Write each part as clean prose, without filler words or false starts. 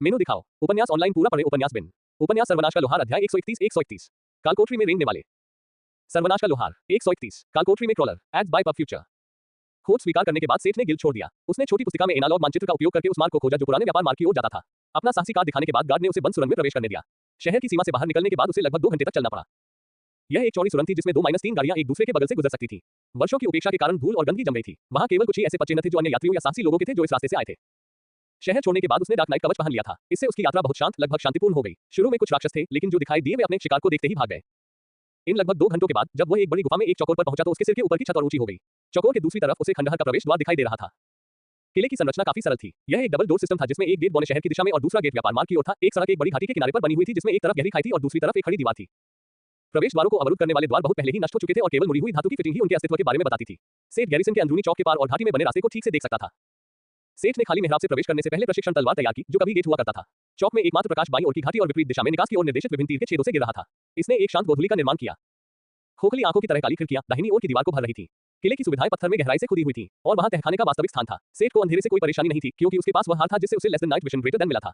मेनू दिखाओ। उपन्यास ऑनलाइन पूरा पढ़े। उपन्यास बिन। उपन्यास सर्वनाश का लोहार अध्याय 131 कालकोठरी में रेंगने वाले। सर्वनाश का लोहार 131 कालकोठरी में crawler ads by PubFuture. खोज स्वीकार करने के बाद सेठ ने गिल्ड छोड़ दिया। उसने छोटी पुस्तिका में एनालॉग मानचित्र का उपयोग करके उस मार्ग को खोजा जो पुराने व्यापार मार्ग की ओर जाता था। अपना साहसी कार्ड दिखाने के बाद गार्ड ने उसे बंद सुरंग में प्रवेश करने दिया। शहर की सीमा से बाहर निकलने के बाद उसे लगभग 2 घंटे तक चलना पड़ा। यह एक चौड़ी सुरंग थी जिसमें 2-3 गाड़ियां एक दूसरे के बगल से गुजर सकती थी। वर्षों की उपेक्षा के कारण धूल और गंदगी जम गई थी। वहां केवल कुछ ही ऐसे पच्चे न थे जो अन्य यात्रियों या साहसी लोगों के थे जो इस रास्ते से आए थे। शहर छोड़ने के बाद उसने डार्क नाइट कवच पहन लिया था। इससे उसकी यात्रा बहुत शांत, लगभग शांतिपूर्ण हो गई। शुरू में कुछ राक्षस थे, लेकिन जो दिखाई दिए वे अपने शिकार को देखते ही भाग गए। इन लगभग 2 घंटों के बाद जब वह एक बड़ी गुफा में एक चौकोर पर पहुंचा तो उसके सिर के ऊपर की छत और ऊंची हो गई। चौकोर के दूसरी तरफ उसे खंडहर का प्रवेश द्वार दिखाई दे रहा था। किले की संरचना काफी सरल थी। यह एक डबल डोर सिस्टम था जिसमें एक गेट बौने शहर की दिशा में और दूसरा गेट व्यापार मार्ग की ओर था। एक सड़क एक बड़ी घाटी के किनारे पर बनी हुई थी जिसमें एक तरफ गहरी खाई थी और दूसरी तरफ एक खड़ी दीवार थी। प्रवेश द्वारों को अवरुद्ध करने वाले द्वार बहुत पहले ही नष्ट हो चुके थे और केवल मुड़ी हुई धातु की फिटिंग ही उनके अस्तित्व के बारे में बताती थी। सेठ गैरिसन के अंदरूनी चौक के पार और घाटी में बने रास्ते को ठीक से देख सकता था। सेठ ने खाली मेहराब से प्रवेश करने से पहले प्रशिक्षण तलवार तैयार की जो कभी गेट हुआ करता था। चौक में एकमात्र प्रकाश बाईं ओर की घाटी और विपरीत दिशा में निकास की ओर निर्देशित विभिन्न तीर के छेदों से गिर रहा था। इसने एक शांत गोधूली का निर्माण किया। खोखली आंखों की तरह काली खिड़कियां दाहिनी ओर की दीवार को भर रही थी। किले की सुविधाएं पत्थर में गहराई से खुदी हुई थी और वहां तहखाने का वास्तविक स्थान था। सेठ को अंधेरे से कोई परेशानी नहीं थी क्योंकि उसके पास वह हार था जिससे उसे less than night vision greater than मिला था।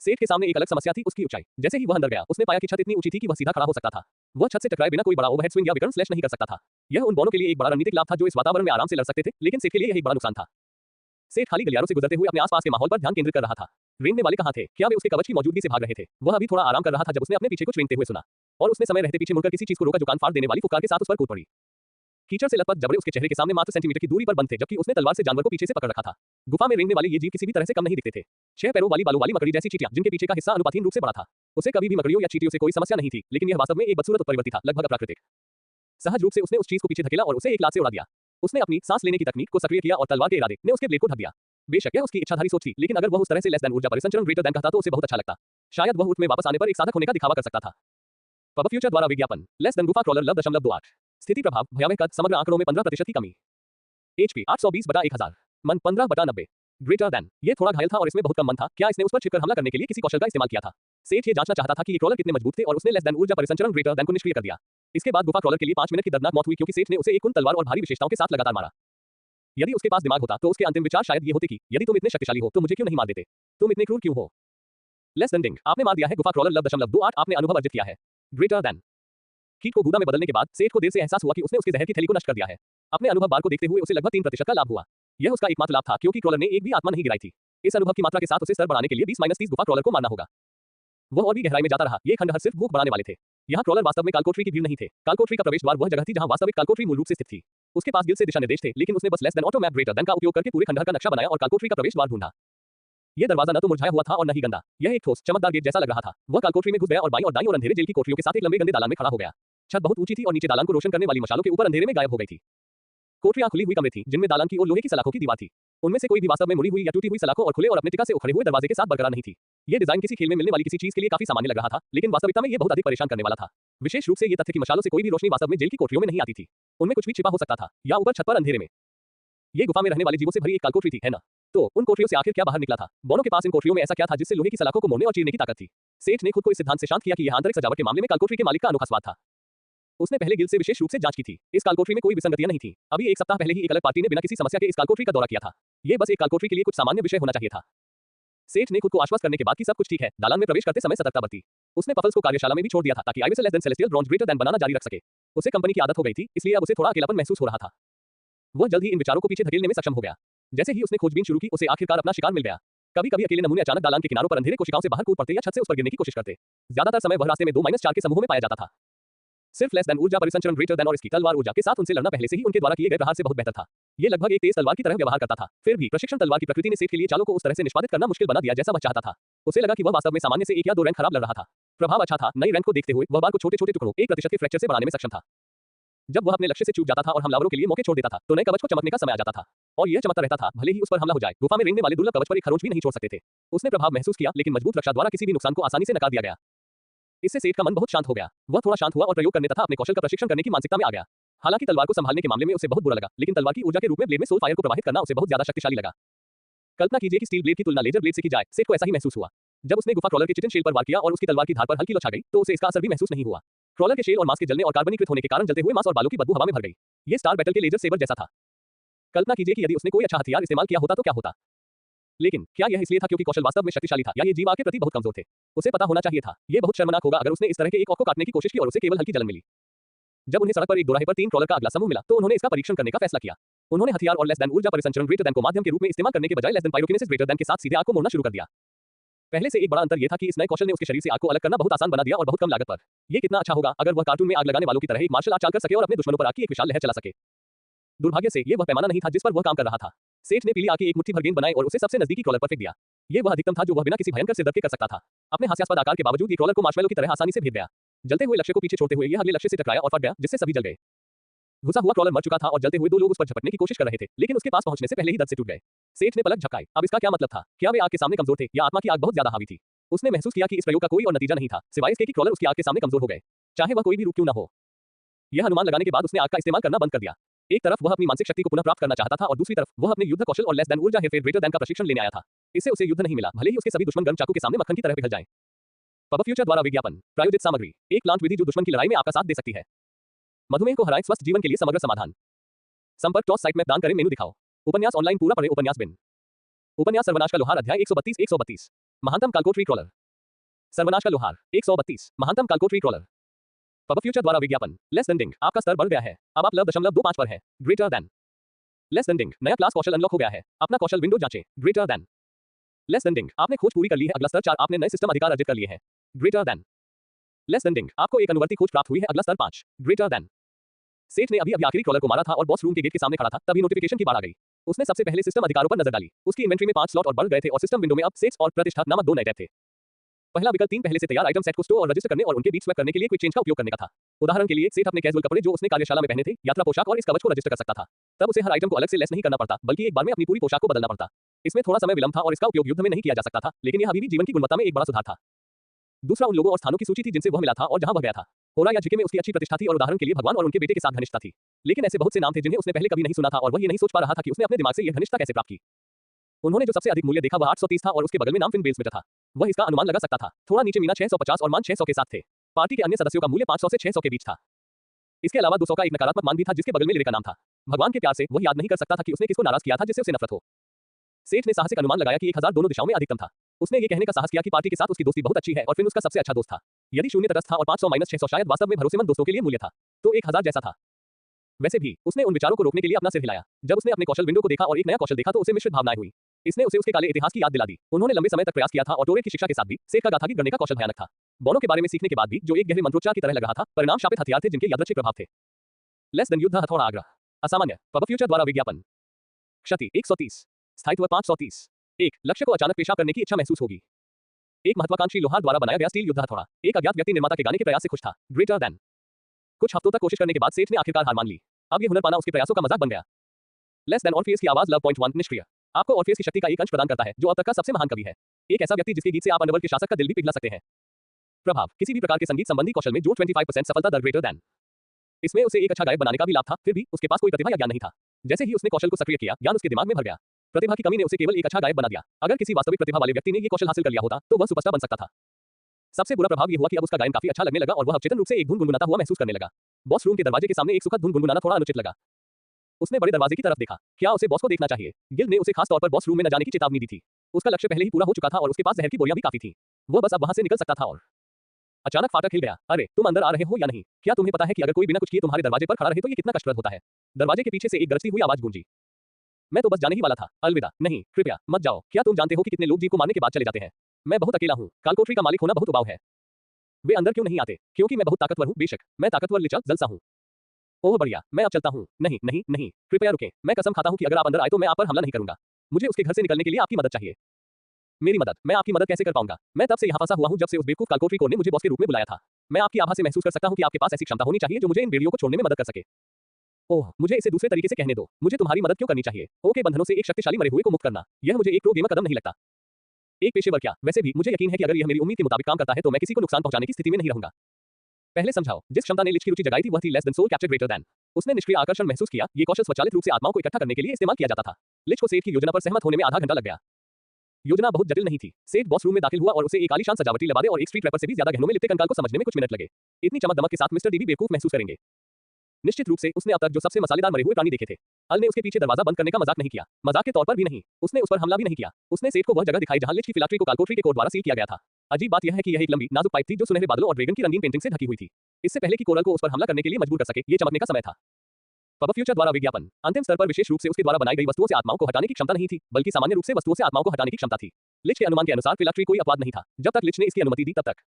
सेठ के सामने एक अलग समस्या थी, उसकी ऊंचाई। जैसे ही वह अंदर गया उसने पाया कि छत इतनी ऊंची थी कि वह सीधा खड़ा हो सकता था। वह छत से टकराए बिना कोई बड़ा ओवरहेड स्विंग या विकर्ण स्लैश नहीं कर सकता था। यह उन दोनों के लिए एक बड़ा रणनीतिक लाभ था जो इस वातावरण में आराम से लड़ सकते थे, लेकिन सेठ के लिए यह एक बड़ा नुकसान था। सेठ खाली गलियारों से गुजरते हुए अपने आसपास के माहौल पर ध्यान केंद्रित कर रहा था। रेंगने वाले कहां थे? क्या वे उसके कवच की मौजूदगी से भाग रहे थे? वह अभी थोड़ा आराम कर रहा था जब उसने अपने पीछे कुछ रेंगते हुए सुना और उसने समय रहते पीछे मुड़कर किसी चीज को रोका जो कान फाड़ देने वाली फुफकार के साथ उस पर कूद पड़ी। कीचड़ से लथपथ जबड़े उसके चेहरे के सामने मात्र सेंटीमीटर की दूरी पर बंद थे जबकि उसने तलवार से जानवर को पीछे से पकड़ रखा था। गुफा में रेंगने वाले ये जीव किसी भी तरह से कम नहीं दिखते थे। 6 पैरों वाली बालों वाली मकड़ी जैसी चींटियां जिनके पीछे का हिस्सा अनुपातहीन रूप से बड़ा था। उसे कभी भी मकड़ियों या चींटियों से कोई समस्या नहीं थी, लेकिन यह वास्तव में एक बदसूरत उत्परिवर्ती था, लगभग अप्राकृतिक। सहज रूप से उसने उस चीज को पीछे धकेला और उसे एक लात से उड़ा दिया। उसने अपनी सांस लेने की तकनीक को सक्रिय किया और तलवार के इरादे ने उसके ब्लेड को ढक दिया। बेशक यह उसकी इच्छाधारी सोच थी, लेकिन अगर वह उस तरह से लेस देन ऊर्जा परिसंचरण ग्रेटर देन कहता तो उसे बहुत अच्छा लगता। शायद वह ऊँट में वापस आने पर एक साधक होने का दिखावा कर सकता था। पब फ्यूचर द्वारा विज्ञापन लेस देन गुफा क्रॉलर लव 0.28 स्थिति प्रभाव भयावह कद समग्र आंकड़ों में 15% की कमी। HP 820/1000 मन 15/90 ग्रेटर देन। ये थोड़ा घायल था और इसमें बहुत कम मन था। क्या इसने उस पर छिपकर हमला करने के लिए किसी कौशल का इस्तेमाल किया था? सेठ ये जांचना चाहता था कि ये क्रॉलर कितने मजबूत थे और उसने लेस देन ऊर्जा परिसंचरण ग्रेटर देन को निष्क्रिय कर दिया। इसके बाद गुफा क्रॉलर के लिए 5 मिनट की दर्दनाक मौत हुई क्योंकि सेठ ने उसे एक कुंद तलवार और भारी विशेषताओं के साथ लगातार मारा। यदि उसके पास दिमाग होता तो उसके अंतिम विचार शायद ये होते कि यदि तुम इतने शक्तिशाली हो तो मुझे क्यों नहीं मार देते? तुम इतने क्रूर क्यों हो? लेस देन डिंग आपने मार दिया है। गुफा क्रॉलर लव 0.28 आपने अनुभव अर्जित किया है। Greater than. कीट को गूदा में बदलने के बाद सेठ को देर से एहसास हुआ कि उसने उसके जहर की थैली को नष्ट कर दिया है। अपने अनुभव बार को देखते हुए उसे लगभग 3% का लाभ हुआ। यह उसका एकमात्र लाभ था क्योंकि क्रॉलर ने एक भी आत्मा नहीं गिराई थी। इस अनुभव की मात्रा के साथ उसे स्तर बढ़ाने के लिए 20-30 गुफा क्रॉलर को मारना होगा। वह और भी गहराई में जाता रहा। ये खंडहर सिर्फ भूख बढ़ाने वाले थे। यहाँ क्रॉलर वास्तव में कालकोठरी की भीड़ नहीं थे। कालकोठरी का प्रवेश द्वार वह जगह थी जहाँ वास्तविक कालकोठरी मूल रूप से स्थित थी। उसके पास गिल्ड से दिशा निर्देश थे, लेकिन उसने बस less than auto map greater than का उपयोग करके पूरे खंडहर का नक्शा बनाया और कालकोठरी का प्रवेश द्वार ढूंढा। ये दरवाजा न तो मुरझाया हुआ था और न ही गंदा। यह एक ठोस चमकदार गेट जैसा लग रहा था। वह कालकोठरी में घुस गया और बाईं और दाईं और अंधेरे जेल की कोठरियों के साथ एक लंबे गंदे दालान में खड़ा हो गया। छत बहुत ऊंची थी और नीचे दालान को रोशन करने वाली मशालों के ऊपर अंधेरे में गायब हो गई थी। कोठरियां खुली हुई कमरे थी जिनमें दालान की ओर लोहे की सलाखों की दीवार थी। उनमें से कोई भी वास्तव में मुड़ी हुई या टूटी हुई सलाखों और खुले और अपने टिका से उखड़े हुए दरवाजे के साथ बरकरार नहीं थी। ये डिजाइन किसी खेल में मिलने वाली किसी चीज के लिए काफी सामान्य लग रहा था, लेकिन वास्तविकता में ये बहुत अधिक परेशान करने वाला था। विशेष रूप से ये तथ्य कि मशालों से कोई भी रोशनी वास्तव में जेल की कोठरियों में नहीं आती थी। उनमें कुछ भी छिपा हो सकता था या ऊपर छत पर अंधेरे में। ये गुफा में रहने वाले जीवों से भरी एक कालकोठरी थी, है ना? तो उन कोठरियों से आखिर क्या बाहर निकला था? बोनो के पास इन कोठरियों में ऐसा क्या था जिससे लोहे की सलाखों को मोड़ने और चीरने की ताकत थी? सेठ ने खुद को इस सिद्धांत से शांत किया कि यह आंतरिक सजावट के मामले में कालकोठरी के मालिक का अनोखा स्वाद था। उसने पहले गिल्ड से विशेष रूप से जांच की थी। इस कालकोठरी में कोई विसंगतियां नहीं थी। अभी एक सप्ताह पहले ही एक अलग पार्टी ने बिना किसी समस्या के इस कालकोठरी का दौरा किया था। ये बस एक कालकोठरी के लिए कुछ सामान्य विषय होना चाहिए था। सेठ ने खुद को आश्वस्त करने के बाद कि सब कुछ ठीक है, दालान में प्रवेश करते समय सतर्कता बरती। उसने पफल्स को कार्यशाला में भी छोड़ दिया था ताकि आइविस less than celestial bronze greater than बनाना जारी रख सके। उसे कंपनी की आदत हो गई थी, इसलिए अब उसे थोड़ा अकेलापन महसूस हो रहा था। वह जल्द ही इन विचारों को पीछे धकेलने में सक्षम हो गया। जैसे ही उसने खोजबीन शुरू की, उसे आखिरकार अपना शिकार मिल गया। कभी-कभी अकेले नमूने अचानक दालान के किनारों पर अंधेरे कोशिकाओं से बाहर कूद पड़ते या छत से उस पर गिरने की कोशिश करते। ज्यादातर समय वह रास्ते में 2-4 के समूहों में पाया जाता था। सिर्फ लेस देन ऊर्जा परिसंचरण ग्रेटर देन और इसकी तलवार ऊर्जा के साथ उनसे लड़ना पहले से ही उनके द्वारा किए गए प्रहार से बहुत बेहतर था। ये लगभग एक तेज तलवार की तरह व्यवहार करता था। फिर भी प्रशिक्षण तलवार की प्रकृति ने सेठ के लिए चालों को उस तरह से निष्पादित करना मुश्किल बना दिया जैसा वह चाहता था। उसे लगा कि वह वास्तव में सामान्य से 1 या 2 रैंक खराब लड़ रहा था। प्रभाव अच्छा था। नई रैंक को देखते हुए वह बार को छोटे-छोटे टुकड़ों 1% के फ्रैक्चर से बनाने में सक्षम था। जब वह अपने लक्ष्य से चूक जाता था और हमलावरों के लिए मौके छोड़ देता था, तो नए कवच को चमकने का समय आ जाता था। और यह चमकता रहता था, भले ही उस पर हमला हो जाए। गुफा में रेंगने वाले दुर्लभ कवच पर एक खरोंच भी नहीं छोड़ सकते थे। उसने प्रभाव महसूस किया, लेकिन मजबूत रक्षा द्वारा किसी भी नुकसान को आसानी से नकार दिया गया। इससे सेठ का मन बहुत शांत हो गया। वह थोड़ा शांत हुआ और प्रयोग करने तथा अपने कौशल का प्रशिक्षण करने की मानसिकता में आ गया। हालांकि तलवार को संभालने के मामले में उसे बहुत बुरा लगा, लेकिन तलवार की ऊर्जा के रूप में ब्लेड में सोल फायर को प्रवाहित करना उसे बहुत ज्यादा शक्तिशाली लगा। कल्पना कीजिए कि स्टील ब्लेड की तुलना लेजर ब्लेड से की जाए। सेठ को ऐसा ही महसूस हुआ। जब उसने गुफा क्रॉलर के चिटिन शेल पर वार किया और उसकी तलवार की धार पर हल्की लौ छा गई, तो उसे इसका असर भी महसूस नहीं हुआ। क्रॉलर के शेल और मांस के जलने और कार्बनीकृत होने के कारण जलते हुए मांस और बालों की बदबू हवा में भर गई। ये स्टार बैटल के लेजर सेबर जैसा था। कल्पना कीजिए कि यदि उसने कोई अच्छा हथियार इस्तेमाल किया होता तो क्या होता। लेकिन क्या यह इसलिए था क्योंकि कौशल वास्तव में शक्तिशाली था या ये जीव आग के प्रति बहुत कमजोर थे? उसे पता होना चाहिए था। ये बहुत शर्मनाक होगा अगर उसने इस तरह के एक औक को काटने की कोशिश की और उसे केवल हल्की जलन मिली। जब उन्हें सड़क पर एक दोराहे पर 3 ट्रॉलर का अगला समूह मिला तो उन्होंने इसका परीक्षण करने का फैसला किया। उन्होंने हथियार और लेस देन ऊर्जा परिसंचरण ग्रेटर देन को माध्यम के रूप में इस्तेमाल करने के बजाय लेस देन पायरोकिनेसिस ग्रेटर देन के साथ सीधे आग को मोड़ना शुरू कर दिया। पहले से एक बड़ा अंतर यह था कि इस नए कौशल ने उसके शरीर से आग को अलग करना बहुत आसान बना दिया और बहुत कम लागत पर। यह कितना अच्छा होगा अगर वह कार्टून में आग लगाने वालों की तरह एक मार्शल आर्ट चाल कर सके और अपने दुश्मनों पर आग की एक विशाल लहर चला सके। दुर्भाग्य से यह वह पैमाना नहीं था जिस पर वह काम कर रहा था। सेठ ने पीली आग की एक मुट्ठी भर गेंद बनाई और उसे सबसे नजदीकी ट्रॉलर पर फेंक दिया। यह वह अधिकतम था जो वह बिना किसी भयंकर सिरदर्द के कर सकता था। अपने हास्यास्पद आकार के बावजूद ये ट्रॉलर को मार्शमैलो की तरह आसानी से भेद गया। जलते हुए लक्ष्य को पीछे छोड़ते हुए यह अगले लक्ष्य से टकराया और फट गया जिससे सभी जल गए। घुसा हुआ ट्रॉलर मर चुका था और जलते हुए 2 लोग उस पर झपटने की कोशिश कर रहे थे, लेकिन उसके पास पहुंचने से पहले ही दर्द से टूट गए। सेठ ने पलक झपकाई। अब इसका क्या मतलब था? क्या वे आग के सामने कमजोर थे या आत्मा की आग बहुत ज्यादा हावी थी? उसने महसूस किया कि इस प्रयोग का कोई और नतीजा नहीं था सिवाय इसके कि ट्रॉलर उसकी आग के सामने कमजोर हो गए, चाहे वह कोई भी रूप क्यों न हो। यह अनुमान लगाने के बाद उसने आग का इस्तेमाल करना बंद कर दिया। एक तरफ वह अपनी मानसिक शक्ति को पुनः प्राप्त करना चाहता था और दूसरी तरफ वह अपने युद्ध कौशल और लेस देन ऊर्जा हेरफेर ग्रेटर देन का प्रशिक्षण लेने आया था। इससे उसे युद्ध नहीं मिला, भले ही उसके सभी दुश्मन गर्म चाकू के सामने मक्खन की तरह पिघल जाएं। पब फ्यूचर द्वारा विज्ञापन प्रायोजित सामग्री। एक प्लांट विधि जो दुश्मन की लड़ाई में आपका साथ दे सकती है। मधुमेह को हराएं स्वस्थ जीवन के लिए समग्र समाधान। संपर्क टॉस साइट में दान करें मेनू दिखाओ। उपन्यास ऑनलाइन पूरा पढ़ें। उपन्यास बिन। उपन्यास सर्वनाश का लोहार अध्याय 132 महानतम कालकोटरी ट्रॉलर। सर्वनाश का लोहार 132 महानतम कालकोटरी ट्रॉलर। पब फ्यूचर द्वारा विज्ञापन लेस देन डिंग आपका स्तर बढ़ गया है, अब आप +.25 पर है। ग्रेटर देन लेस देन डिंग नया क्लास कौशल अनलॉक हो गया है, अपना कौशल विंडो जांचें। ग्रेटर देन लेस देन डिंग आपने खोज पूरी कर ली है, अगला स्तर 4 आपने नए सिस्टम अधिकार अर्जित कर लिए हैं। ग्रेटर देन लेस देन डिंग आपको एक अनुवर्ती खोज प्राप्त हुई है, अगला स्तर 5। ग्रेटर देन सेठ ने अभी आखिरी ट्रॉलर को मारा था और बॉस रूम के गेट के सामने खड़ा था, तभी नोटिफिकेशन की बाढ़ आ गई। उसने सबसे पहले सिस्टम अधिकारों पर नजर डाली। उसकी इन्वेंट्री में 5 स्लॉट और बढ़ गए थे और सिस्टम विंडो में अब सेट्स और प्रतिष्ठा नामक 2 नए टैब थे। पहला विकल्प 3 पहले से तैयार आइटम सेट को स्टोर और रजिस्टर करने और उनके बीच स्वैप करने के लिए क्विक चेंज का उपयोग करने का था। उदाहरण के लिए सेठ अपने कैजुअल कपड़े जो उसने कार्यशाला में पहने थे, यात्रा पोशाक और इस कवच को रजिस्टर कर सकता था। तब उसे हर आइटम को अलग से लेस नहीं करना पड़ता, बल्कि एक बार में अपनी पूरी पोशाक को बदलना पड़ता। इसमें थोड़ा समय विलंब था और इसका उपयोग युद्ध में नहीं किया जा सकता था, लेकिन यह अभी भी जीवन की गुणवत्ता में एक बड़ा सुधार था। दूसरा उन लोगों और स्थानों की सूची थी जिनसे वह मिला था और जहां वह गया था। होरा या झिके में उसकी अच्छी प्रतिष्ठा थी और उदाहरण के लिए भगवान और उनके बेटे के साथ घनिष्ठता थी। लेकिन ऐसे बहुत से नाम थे जिन्हें उसने पहले कभी नहीं सुना था और वह ये नहीं सोच पा रहा था कि उसने अपने दिमाग से यह घनिष्ठता कैसे प्राप्त की। उन्होंने जो सबसे अधिक मूल्य देखा वह 830 था और उसके बगल में नाम फिन बेल्स में था। वह इसका अनुमान लगा सकता था। थोड़ा नीचे मीना 650 और मान 600 के साथ थे। पार्टी के अन्य सदस्यों का मूल्य 500 से 600 के बीच था। इसके अलावा 200 का एक नकारात्मक मान भी था जिसके बगल में लिरे का नाम था। भगवान के प्यार से वह याद नहीं कर सकता था कि उसने किसको नाराज किया था जिससे उसे नफरत हो। सेठ ने साहसिक अनुमान लगाया कि 1000 दोनों दिशाओं में अधिकतम था। उसने ये कहने का साहस किया कि पार्टी के साथ उसकी दोस्ती बहुत अच्छी है और फिर उसका सबसे अच्छा दोस्त था। यदि 0 तटस्थ था और 500-600 शायद वास्तव में भरोसेमंद दोस्तों के लिए मूल्य था, तो 1000 जैसा था। वैसे भी उसने उन विचारों को रोकने के लिए अपना सिर हिलाया। जब उसने अपने कौशल विंडो को देखा और एक नया कौशल देखा तो उसे मिश्रित भावनाएं हुई। इसने उसे उसके काले इतिहास की याद दिला दी। उन्होंने लंबे समय तक प्रयास किया था और टोरे की शिक्षा के साथ भी सेठ का गाथा गीत गढ़ने का कौशल भयानक था। बौनों के बारे में सीखने के बाद भी जो एक गहरे मंत्रोच्चार की तरह लग रहा था, परिणाम शापित हथियार थे जिनके यादृच्छिक प्रभाव थे। लेस देन युद्ध हथौड़ा आग्रह असामान्य पब फ्यूचर द्वारा विज्ञापन। क्षति 130 स्थायित्व 530 एक लक्ष्य को अचानक पेशा करने की इच्छा महसूस होगी। एक महत्वाकांक्षी लोहार द्वारा बनाया गया स्टील युद्ध हथौड़ा। एक अज्ञात व्यक्ति निर्माता के गाने के प्रयास से खुश था। ग्रेटर देन कुछ हफ्तों तक कोशिश करने के बाद सेठ ने आखिरकार हार मान ली। अब ये हुनर पाना उसके प्रयासों का मजाक बन गया। लेस देन ऑर्फियस की आवाज लव.1 निष्क्रिय आपको ऑर्फियस की शक्ति का एक अंश प्रदान करता है जो अब तक का सबसे महान कवि है। एक ऐसा व्यक्ति जिसके गीत से आप अंडरवर्ल्ड के शासक का दिल भी पिघला सकते हैं। प्रभाव किसी भी प्रकार के संगीत संबंधी कौशल में जो 25% सफलता दर ग्रेटर देन। इसमें उसे एक अच्छा गायक बनाने का भी लाभ था, फिर भी उसके पास कोई प्रतिभा या ज्ञान नहीं था। जैसे ही उसने कौशल को सक्रिय किया, ज्ञान उसके दिमाग में भर गया। प्रतिभा की कमी ने उसे केवल एक अच्छा गायक बना दिया। अगर किसी वास्तविक प्रतिभा वाले व्यक्ति ने ये कौशल हासिल कर लिया होता तो वह सुपरस्टार बन सकता था। सबसे बुरा प्रभाव ये हुआ कि अब उसका गायन काफी अच्छा लगने लगा और वह अवचेतन रूप से एक धुन गुनगुनाता हुआ महसूस करने लगा। बॉस रूम के दरवाजे के सामने एक सुखद धुन गुनगुनाना थोड़ा अनुचित लगा। उसने बड़े दरवाजे की तरफ देखा। क्या उसे बॉस को देखना चाहिए? गिल्ड ने उसे खास तौर पर बॉस रूम में न जाने की चेतावनी दी थी। उसका लक्ष्य पहले ही पूरा हो चुका था और उसके पास जहर की बोरियां भी काफी थी। वो बस अब वहां से निकल सकता था और अचानक फाटक हिल गया। अरे तुम अंदर आ रहे हो या नहीं? क्या तुम्हें पता है कि अगर कोई बिना कुछ किए तुम्हारे दरवाजे पर खड़ा रहे तो ये कितना कष्टप्रद होता है? दरवाजे के पीछे से एक गरजती हुई आवाज गूंजी। मैं तो बस जाने ही वाला था। अलविदा। नहीं, कृपया मत जाओ। क्या तुम जानते हो कि कितने लोग जीव को मारने के बाद चले जाते हैं? मैं बहुत अकेला हूँ। कालकोठरी का मालिक होना बहुत उबाऊ है। वे अंदर क्यों नहीं आते? क्योंकि मैं बहुत ताकतवर हूँ। बेशक मैं ताकतवर लिचा जलसा हूँ। ओह बढ़िया, मैं अब चलता हूँ। नहीं नहीं नहीं, कृपया रुकें। मैं कसम खाता हूँ कि अगर आप अंदर आए तो मैं आप पर हमला नहीं करूंगा। मुझे उसके घर से निकलने के लिए आपकी मदद चाहिए। मेरी मदद? मैं आपकी मदद कैसे कर पाऊंगा? मैं तब से यहाँ फंसा हुआ हूँ जब से उस बेवकूफ कालकोठरी कोर ने मुझे बॉस के रूप में बुलाया था। मैं आपकी आभा से महसूस कर सकता हूँ कि आपके पास ऐसी क्षमता होनी चाहिए जो मुझे इन बेड़ियों को छोड़ने में मदद कर सके। ओह, मुझे इसे दूसरे तरीके से कहने दो। मुझे तुम्हारी मदद क्यों करनी चाहिए? ओके, बंधनों से एक शक्तिशाली मरे हुए को मुक्त करना। यह मुझे एक प्रो गेमर कदम नहीं लगता। एक पेशेवर क्या? वैसे भी मुझे यकीन है कि अगर यह मेरी उम्मीद के मुताबिक काम करता है तो मैं किसी को नुकसान पहुंचाने की स्थिति में नहीं रहूंगा। पहले समझाओ। जिस क्षमता ने लिच की रुचि जगाई थी वह थी less than soul capture greater than. उसने निष्क्रिय आकर्षण महसूस किया। ये कौशल स्वचालित रूप से आत्माओं को इकट्ठा करने के लिए इस्तेमाल किया जाता था। लिच को सेठ की योजना पर सहमत होने में आधा घंटा लग गया। योजना बहुत जटिल नहीं थी। सेठ बॉस रूम में दाखिल हुआ और उसे एक आलीशान सजावटी लबादे और एक स्ट्रीट रैपर से भी ज्यादा गहनों में लिपटे कंकाल को समझने में कुछ मिनट लगे। इतनी चमक दमक के साथ मिस्टर डीबी बेवकूफ महसूस करेंगे। निश्चित रूप से उसने अब तक जो सबसे मसालेदार मरे हुए प्राणी देखे थे। अल ने उसके पीछे दरवाजा बंद करने का मजाक नहीं किया, मजाक के तौर पर भी नहीं। उसने उस पर हमला भी नहीं किया। उसने सेठ को वह जगह दिखाई जहां लिच की फिलाट्री को कालकोठरी के कोड द्वारा सील किया गया था। अजीब बात यह है कि यह एक लंबी नाजुक पाइप थी जो सुनहरे बादलों और ड्रैगन की रंगीन पेंटिंग से ढकी हुई थी। इससे पहले कि कोरल को उस पर हमला करने के लिए मजबूर कर सके, ये चमकने का समय था। पब फ्यूचर द्वारा विज्ञापन अंतिम स्तर पर विशेष रूप से उसके द्वारा बनाई गई वस्तुओं से आत्माओं को हटाने की क्षमता नहीं थी, बल्कि सामान्य रूप से वस्तुओं से आत्माओं को हटाने की क्षमता थी। लिच के अनुमान के अनुसार फिलाट्री कोई अपवाद नहीं था। जब तक लिच ने इसकी अनुमति दी तब तक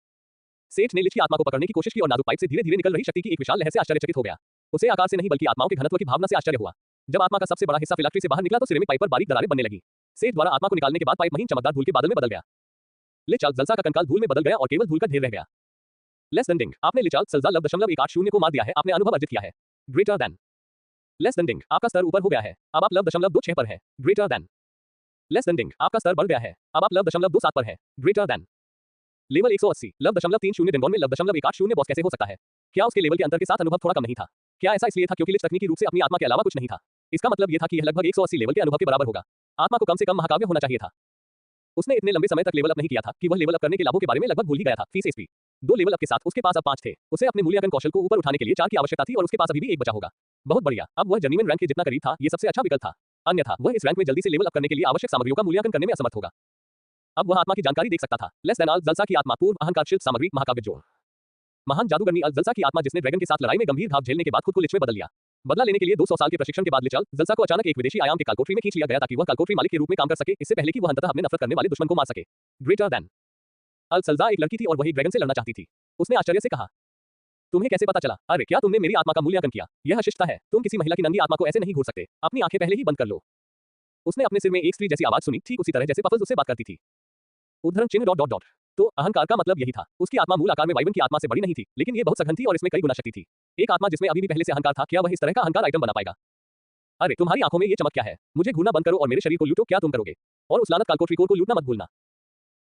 सेठ ने लिच की आत्मा को पकड़ने की कोशिश की और नाजुक पाइप से धीरे-धीरे निकल रही शक्ति की एक विशाल लहर से आश्चर्यचकित हो गया। उसे आकार से नहीं बल्कि आत्माओं के घनत्व की भावना से आश्चर्य हुआ। जब आत्मा का सबसे बड़ा हिस्सा फिलाट्री से बाहर निकला तो सिरेमिक पाइप पर बारीक दरारें बनने लगी। सेठ द्वारा आत्मा को निकालने के बाद पाइप महीन चमकदार धूल के बादल में बदल गया। लिचाल जलसा का कंकाल धूल में बदल गया और केवल धूल का ढेर रह गया। लेस देन डिंग, आपने लिचाल सल्जा लब 0.180 को मार दिया है, आपने अनुभव अर्जित किया है। ग्रेटर देन लेस देन डिंग, आपका स्तर ऊपर हो गया है, अब आप लब 0.26 पर है। ग्रेटर देन लेस देन डिंग, आपका स्तर बढ़ गया है, अब आप लब 0.27 पर है। ग्रेटर देन लेवल 180, लब 0.30 डेंगोन में लब 0.180 बॉस कैसे हो सकता है? क्या उसके लेवल के अंतर के साथ अनुभव थोड़ा कम नहीं था? क्या ऐसा इसलिए था क्योंकि लिच तकनीकी रूप से अपनी आत्मा के अलावा कुछ नहीं था? इसका मतलब यह था कि यह लगभग 180 लेवल के अनुभव के बराबर होगा। आत्मा को कम से कम महाकाव्य होना चाहिए था। उसने इतने लंबे समय तक लेवल अप नहीं किया था कि वह लेवल अप करने के लाभों के बारे में लगभग भूल ही गया था। फीस एसपी 2 लेवल अप के साथ उसके पास अब 5 थे। उसे अपने मूल्यांकन कौशल को ऊपर उठाने के लिए 4 की आवश्यकता थी और उसके पास अभी भी 1 बचा होगा। बहुत बढ़िया, अब वह जर्नीमैन रैंक के जितना करीब था, ये सबसे अच्छा विकल्प था। अन्यथा वह इस रैंक में जल्दी से लेवल अप करने के लिए आवश्यक सामग्रियों का मूल्यांकन करने में असमर्थ होगा। अब वह आत्मा की जानकारी देख सकता था। लेस देन अल जलसा की आत्मा, पूर्व अहंकार शिल्प सामग्री, महाकाव्य जोड़। महान जादूगरनी अल जलसा की आत्मा जिसने ड्रैगन के साथ लड़ाई में गंभीर घाव झेलने के बाद खुद को लिच में बदल लिया। बदला लेने के लिए 200 साल के प्रशिक्षण के बाद लिच अल जलसा को अचानक एक विदेशी आयाम के कालकोठरी में खींच लिया गया ताकि वह कालकोठरी मालिक के रूप में काम कर सके, इससे पहले कि वह अंततः अपने नफरत करने वाले दुश्मन को मार सके। ग्रेटर देन अल सल्जा एक लड़की थी और वही ड्रैगन से लड़ना चाहती थी। उसने आश्चर्य से कहा, तुम्हें कैसे पता चला? अरे क्या तुमने मेरी आत्मा का मूल्यांकन किया? यह शिष्टता है, तुम किसी महिला की नंगी आत्मा को ऐसे नहीं घूर सकते। अपनी आंखें पहले ही बंद कर लो। उसने अपने सिर में एक स्त्री जैसी आवाज सुनी, ठीक उसी तरह जैसे पफल्स उससे बात करती थी। उद्धरण चिन्ह डॉट डॉट डॉट। तो अहंकार का मतलब यही था। उसकी आत्मा मूल आकार में वाइवन की आत्मा से बड़ी नहीं थी, लेकिन ये बहुत सघन थी और इसमें कई गुना शक्ति थी। एक आत्मा जिसमें अभी भी पहले से अहंकार था, क्या वह इस तरह का अहंकार आइटम बना पाएगा? अरे तुम्हारी आंखों में ये चमक क्या है? मुझे घूरना बंद करो और मेरे शरीर को लूटो। क्या तुम करोगे? और उस लानत कालकोठरी को लूटना मत भूलना।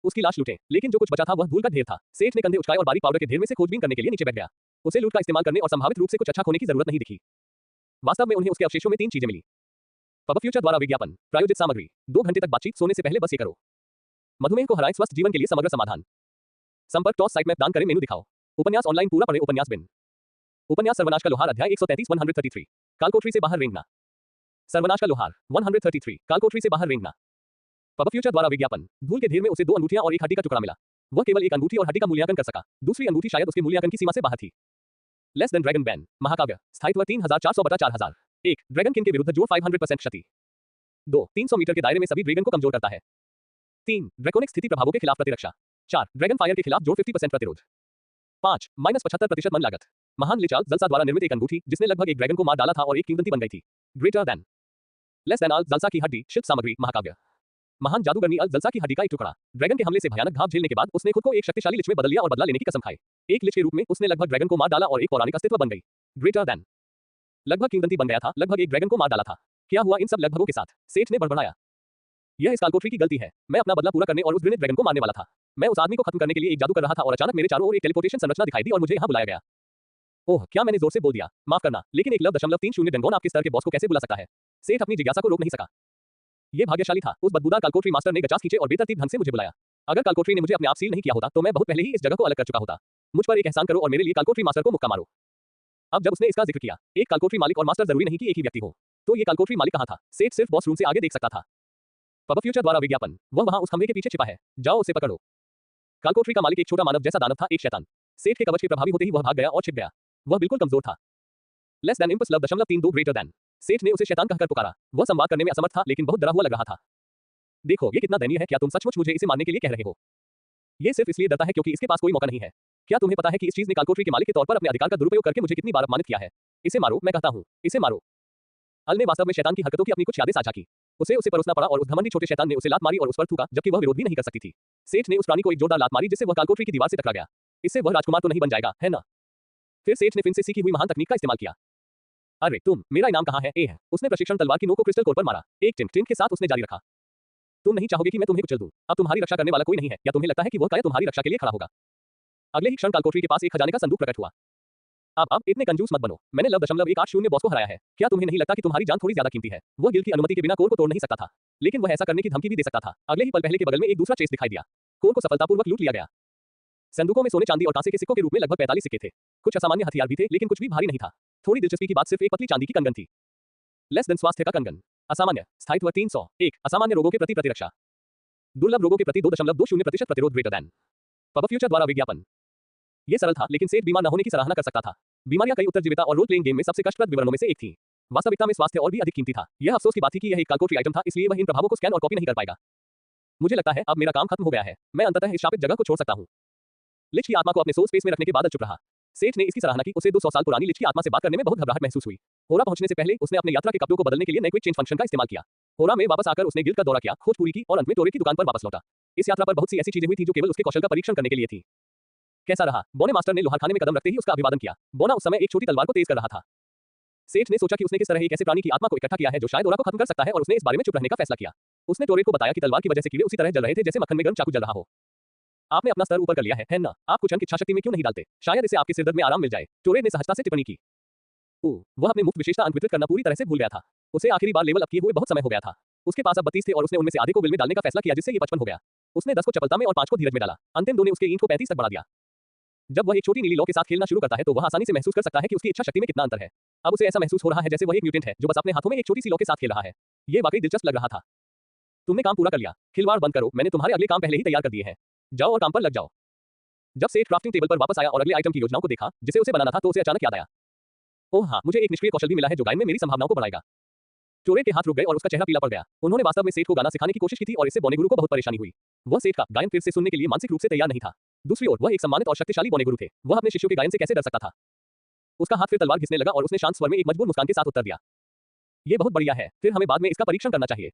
उसकी लाश लूटें, लेकिन जो कुछ बचा था वह धूल का ढेर था। सेठ ने कंधे उचकाए और बारीक पाउडर के ढेर में से खोजबीन करने के लिए नीचे बैठ गया। उसे लूट का इस्तेमाल करने और संभावित रूप से कुछ अच्छा खोने की जरूरत नहीं दिखी। वास्तव में उन्हें उसके अवशेषों में 3 चीजें मिली। पब फ्यूचर द्वारा विज्ञापन, प्रायोजित सामग्री, 2 घंटे तक बातचीत, सोने से पहले बस ये करो। मधुमेह को हराएं, स्वस्थ जीवन के लिए समग्र समाधान। संपर्क टॉस साइट मैप दान करें, मेनू दिखाओ। उपन्यास ऑनलाइन पूरा पढ़ें, उपन्यास बिन। उपन्यास सर्वनाश का लोहार, अध्याय 133 133, कालकोठरी से बाहर रेंगना। सर्वनाश का लोहार 133, कालकोठरी से बाहर रेंगना। पब फ्यूचर द्वारा विज्ञापन, धूल के ढेर में उसे 2 अंगूठियां और एक हड्डी का टुकड़ा मिला। वह केवल एक अंगूठी और हड्डी का मूल्यांकन कर सका, दूसरी अंगूठी शायद उसके मूल्यांकन की सीमा से बाहर थी। लेस देन ड्रैगन बैन, महाकाव्य, स्थायित्व 3400/4000। 1 ड्रैगन किंग के विरुद्ध जोड़ 500% क्षति। 2 300 मीटर के दायरे में सभी ड्रैगन को कमजोर करता है। 3 ड्रैकोनिक स्थिति प्रभावों के खिलाफ प्रतिरक्षा। 4 ड्रैगन फायर के खिलाफ जोड़ 50% प्रतिरोध। 5 -75% मन लागत। महान लिचाल जलसा द्वारा निर्मित एक अंगूठी जिसने लगभग एक ड्रैगन को मार डाला था और एक किंवदंती बन गई थी। ग्रेटर देन लेस देन अल जलसा की हड्डी, शिल्प सामग्री, महाकाव्य। महान जादूगरनी अल जलसा की हड्डी का एक टुकड़ा। ड्रैगन के हमले से भयानक घाव झेलने के बाद उसने खुद को एक शक्तिशाली लिच में बदल लिया और बदला लेने की कसम खाई। एक लिच के रूप में उसने लगभग ड्रैगन को मार डाला और एक पौराणिक अस्तित्व बन गई। ग्रेटर देन लगभग किंवदंती बन गया था, लगभग एक ड्रैगन को मार डाला था। क्या हुआ इन सब लगभगों के साथ? सेठ ने बड़बड़ाया, यह इस कालकोठरी की गलती है। मैं अपना बदला पूरा करने और उस घृणित ड्रैगन को मारने वाला था। मैं उस आदमी को खत्म करने के लिए एक जादू कर रहा था और अचानक मेरे चारों ओर एक टेलीपोर्टेशन संरचना दिखाई दी और मुझे यहाँ बुलाया गया। ओह, क्या मैंने जोर से बोल दिया? माफ करना, लेकिन एक लब 0.30 डेंगोन आपके स्तर के बॉस को कैसे बुला सकता है? सेठ अपनी जिज्ञासा को रोक नहीं सका। ये भाग्यशाली था, उस बदबूदार कालकोठरी मास्टर ने गचास खींचे और बेतरतीब ढंग से मुझे बुलाया। अगर कालकोठरी ने मुझे अपने आप सील नहीं किया होता तो मैं बहुत पहले ही इस जगह को अलग कर चुका होता। मुझ पर एक एहसान करो और मेरे लिए कालकोठरी मास्टर को मुक्का मारो। अब जब उसने इसका जिक्र किया, एक कालकोठरी मालिक और मास्टर जरूरी नहीं कि एक ही व्यक्ति हो, तो ये कालकोठरी मालिक कहाँ था? सेठ सिर्फ बॉस रूम से आगे देख सकता था। पब फ्यूचर द्वारा विज्ञापन, वह वहां उस खंभे के पीछे छिपा है, जाओ उसे पकड़ो। कालकोठरी का मालिक एक छोटा मानव जैसा दानव था, एक शैतान। सेठ के कवच के प्रभावी होते ही वह भाग गया और छिप गया। वह बिल्कुल कमजोर था। लेस देन इम्पस लब 0.32 ग्रेटर देन। सेठ ने उसे शैतान कहकर पुकारा। वह संवाद करने में असमर्थ था, लेकिन बहुत डरा हुआ लग रहा था। देखो ये कितना दयनीय है, क्या तुम सचमुच मुझे इसे मारने के लिए कह रहे हो? ये सिर्फ इसलिए डरता है क्योंकि इसके पास कोई मौका नहीं है। क्या तुम्हें पता है कि इस चीज ने कालकोठरी के मालिक के तौर पर अपने अधिकार का दुरुपयोग करके मुझे कितनी बार अपमानित किया है? इसे मारो, मैं कहता हूँ, इसे मारो। अल ने वास्तव में शैतान की हरकतों की अपनी कुछ यादें साझा की। उसे परोसना पड़ा और उस घमंडी छोटे शैतान ने उसे लात मारी और उस पर थूका, जबकि वह विरोध भी नहीं कर सकती थी। सेठ ने उस प्राणी को एक जोरदार लात मारी जिससे वह कालकोठरी की दीवार से टकरा गया। इससे वह राजकुमार तो नहीं बन जाएगा, है ना? फिर सेठ ने फिन से सीखी हुई महान तकनीक का इस्तेमाल किया। अरे तुम, मेरा इनाम कहाँ है? है। उसने प्रशिक्षण तलवार की नोक को क्रिस्टल कोर पर मारा। एक टिंट के साथ उसने जारी रखा। तुम नहीं चाहोगे कि मैं तुम्हें कुचल दूं। अब तुम्हारी रक्षा करने वाला कोई नहीं है, या तुम्हें लगता है कि वह काय तुम्हारी रक्षा के लिए खड़ा होगा? अगले ही क्षण कालकोठरी के पास एक खजाने का संदूक प्रकट हुआ। अब इतने कंजूस मत बनो। मैंने लब 0.180 बॉस को हराया है। क्या तुम्हें नहीं लगता कि तुम्हारी जान थोड़ी ज्यादा कीमती है? वह गिल की अनुमति के बिना कोर को तोड़ नहीं सकता था, लेकिन वह ऐसा करने की धमकी भी दे सकता था। अगले ही पल पहले के बगल में एक दूसरा चेस्ट दिखाई दिया। कोर को सफलतापूर्वक लूट लिया गया। संदूकों में सोने चांदी और कांसे के सिक्कों के रूप में लगभग 45 सिक्के थे। कुछ असामान्य हथियार भी थे, लेकिन कुछ भी भारी नहीं था। थोड़ी दिलचस्पी की बात सिर्फ एक पतली चांदी की कंगन थी। लेस देन स्वास्थ्य का कंगन। असामान्य स्थायित्व 301 असामान्य रोगों के प्रति प्रतिरक्षा। दुर्लभ रोगों के प्रति 2.20% प्रतिरोध ग्रेटर देन। पब फ्यूचर द्वारा विज्ञापन। ये सरल था लेकिन सेठ बीमार न होने की सराहना कर सकता था। बीमारियां कई उत्तरजीविता और रोल प्लेइंग गेम में सबसे कष्टप्रद विवरणों में से एक थी। वास्तविकता में स्वास्थ्य और भी अधिक कीमती था। यह अफसोस की बात थी कि यह एक कालकोटरी आइटम था, इसलिए वह इन प्रभावों को स्कैन और कॉपी नहीं कर पाएगा। मुझे लगता है अब मेरा काम खत्म हो गया है। मैं अंततः इस शापित जगह को छोड़ सकता हूँ। लिच की आत्मा को अपने सोल स्पेस में रखने के बाद चुप रहा। सेठ ने इसकी सराहना की। उसे 200 साल पुरानी लिच की आत्मा से बात करने में बहुत घबराहट महसूस हुई। होरा पहुंचने से पहले उसने अपने यात्रा के कपड़ों को बदलने के लिए नए क्विक चेंज फंक्शन का इस्तेमाल किया। होरा में वापस आकर उसने गिल्ड का दौरा किया, खोज पूरी की और अंत में टोरे की दुकान पर वापस लौटा। इस यात्रा पर बहुत सी ऐसी चीजें हुई थी जो केवल उसके कौशल का परीक्षण करने के लिए थी। कैसा रहा? बोने मास्टर ने लोहारखाने में कदम रखते ही उसका अभिवादन किया। बोना उस समय एक छोटी तलवार को तेज कर रहा था। सेठ ने सोचा कि उसने किस तरह एक ऐसे प्राणी की आत्मा को इकट्ठा किया है जो शायद ओरा को खत्म कर सकता है और उसने इस बारे में चुप रहने का फैसला किया। उसने टोरे को बताया कि तलवार की वजह से कीड़े उसी तरह जल रहे थे जैसे मक्खन में गर्म चाकू जल रहा हो। आपने अपना स्तर ऊपर कर लिया है ना? आप कुछ अंक इच्छा शक्ति में क्यों नहीं डालते? शायद इसे आपके सिरदर्द में आराम मिल जाए। टोरे ने सहजता से टिप्पणी की। वह अपने मुफ्त विशेषता अंक वितरित करना पूरी तरह से भूल गया था। उसे आखिरी बार लेवल अप किए हुए बहुत समय हो गया था। उसके पास अब 32 थे और उसने उनमें से आधे को विल में डालने का फैसला किया जिससे ये 55 हो गया। उसने 10 को चपलता में और 5 को धीरज में डाला। अंतिम 2 ने उसके ईंट को 35 तक बढ़ा दिया। जब वह एक छोटी नीली लॉ के साथ खेलना शुरू करता है तो वह आसानी से महसूस कर सकता है कि उसकी इच्छा शक्ति में कितना अंतर है। अब उसे ऐसा महसूस हो रहा है जैसे वह एक म्यूटेंट है जो बस अपने हाथों में एक छोटी सी लॉ के साथ खेल रहा है। ये वाकई दिलचस्प लग रहा था। तुमने काम पूरा कर लिया। खिलवाड़ बंद करो, मैंने तुम्हारे अगले काम पहले ही तैयार कर दिए हैं। जाओ और काम पर लग जाओ। जब सेठ क्राफ्टिंग टेबल पर वापस आया और अगले आइटम की योजनाओं को देखा जिसे उसे बनाना था तो उसे अचानक याद आया। ओह हाँ, मुझे एक निष्क्रिय कौशल भी मिला है जो गायन में मेरी संभावनाओं को बढ़ाएगा। टोरे के हाथ रुक गए और उसका चेहरा पीला पड़ गया। उन्होंने वास्तव में सेठ को गाना सिखाने की कोशिश की थी और इससे बोने गुरु को बहुत परेशानी हुई। वह सेठ का गायन फिर से सुनने के लिए मानसिक रूप से तैयार नहीं था। दूसरी ओर वह एक सम्मानित और शक्तिशाली बोने गुरु थे। वह अपने शिष्यों के गायन से कैसे डर सकता था? उसका हाथ फिर तलवार घिसने लगा और उसने शांत स्वर में एक मजबूर मुस्कान के साथ उत्तर दिया। ये बहुत बढ़िया है, फिर हमें बाद में इसका परीक्षण करना चाहिए।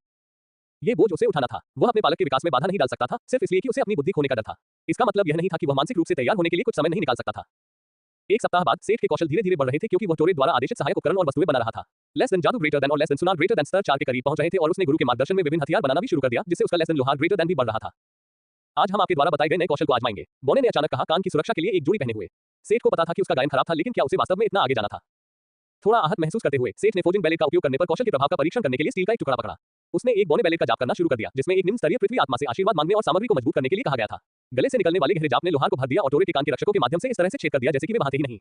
ये बोझ उसे उठाना था। वह अपने पालक के विकास में बाधा नहीं डाल सकता था सिर्फ इसलिए कि उसे अपनी बुद्धि खोने का डर था। इसका मतलब यह नहीं था कि वह मानसिक रूप से तैयार होने के लिए कुछ समय नहीं निकाल सकता था। एक सप्ताह बाद सेठ के कौशल धीरे-धीरे बढ़ रहे थे क्योंकि वह टोरे द्वारा आदेशित सहायक उपकरण और वस्तुएं बना रहा था। लेस देन जादू ग्रेटर देन और लेस देन सुनार ग्रेटर देन स्तर 4 के करीब पहुंच रहे थे और उसने गुरु के मार्गदर्शन में विभिन्न हथियार बनाना भी शुरू कर दिया जिससे उसका लेस देन लोहार ग्रेटर देन भी बढ़ रहा था। आज हम आपके द्वारा बताए गए नए कौशल को आजमाएंगे। बोने ने अचानक कहा, कान की सुरक्षा के लिए एक जोड़ी पहने हुए। सेठ को पता था कि उसका गायन खराब था लेकिन क्या उसे वास्तव में इतना आगे जाना था? थोड़ा आहत महसूस करते हुए सेठ ने फोर्जिंग बैलेट का उपयोग करने पर कौशल के प्रभाव का परीक्षण करने के लिए स्टील का एक टुकड़ा पकड़ा। उसने एक बोने बैलेट का जाप करना शुरू कर दिया जिसमें एक निम्न स्तरीय पृथ्वी आत्मा से आशीर्वाद मांगने और सामग्री को मजबूत करने के लिए कहा गया था। गले से निकलने वाले गहरे जाप ने लोहार को भर दिया और टोरे के कान के रक्षकों के माध्यम से इस तरह से छेद कर दिया जैसे कि वे वहां थे ही नहीं।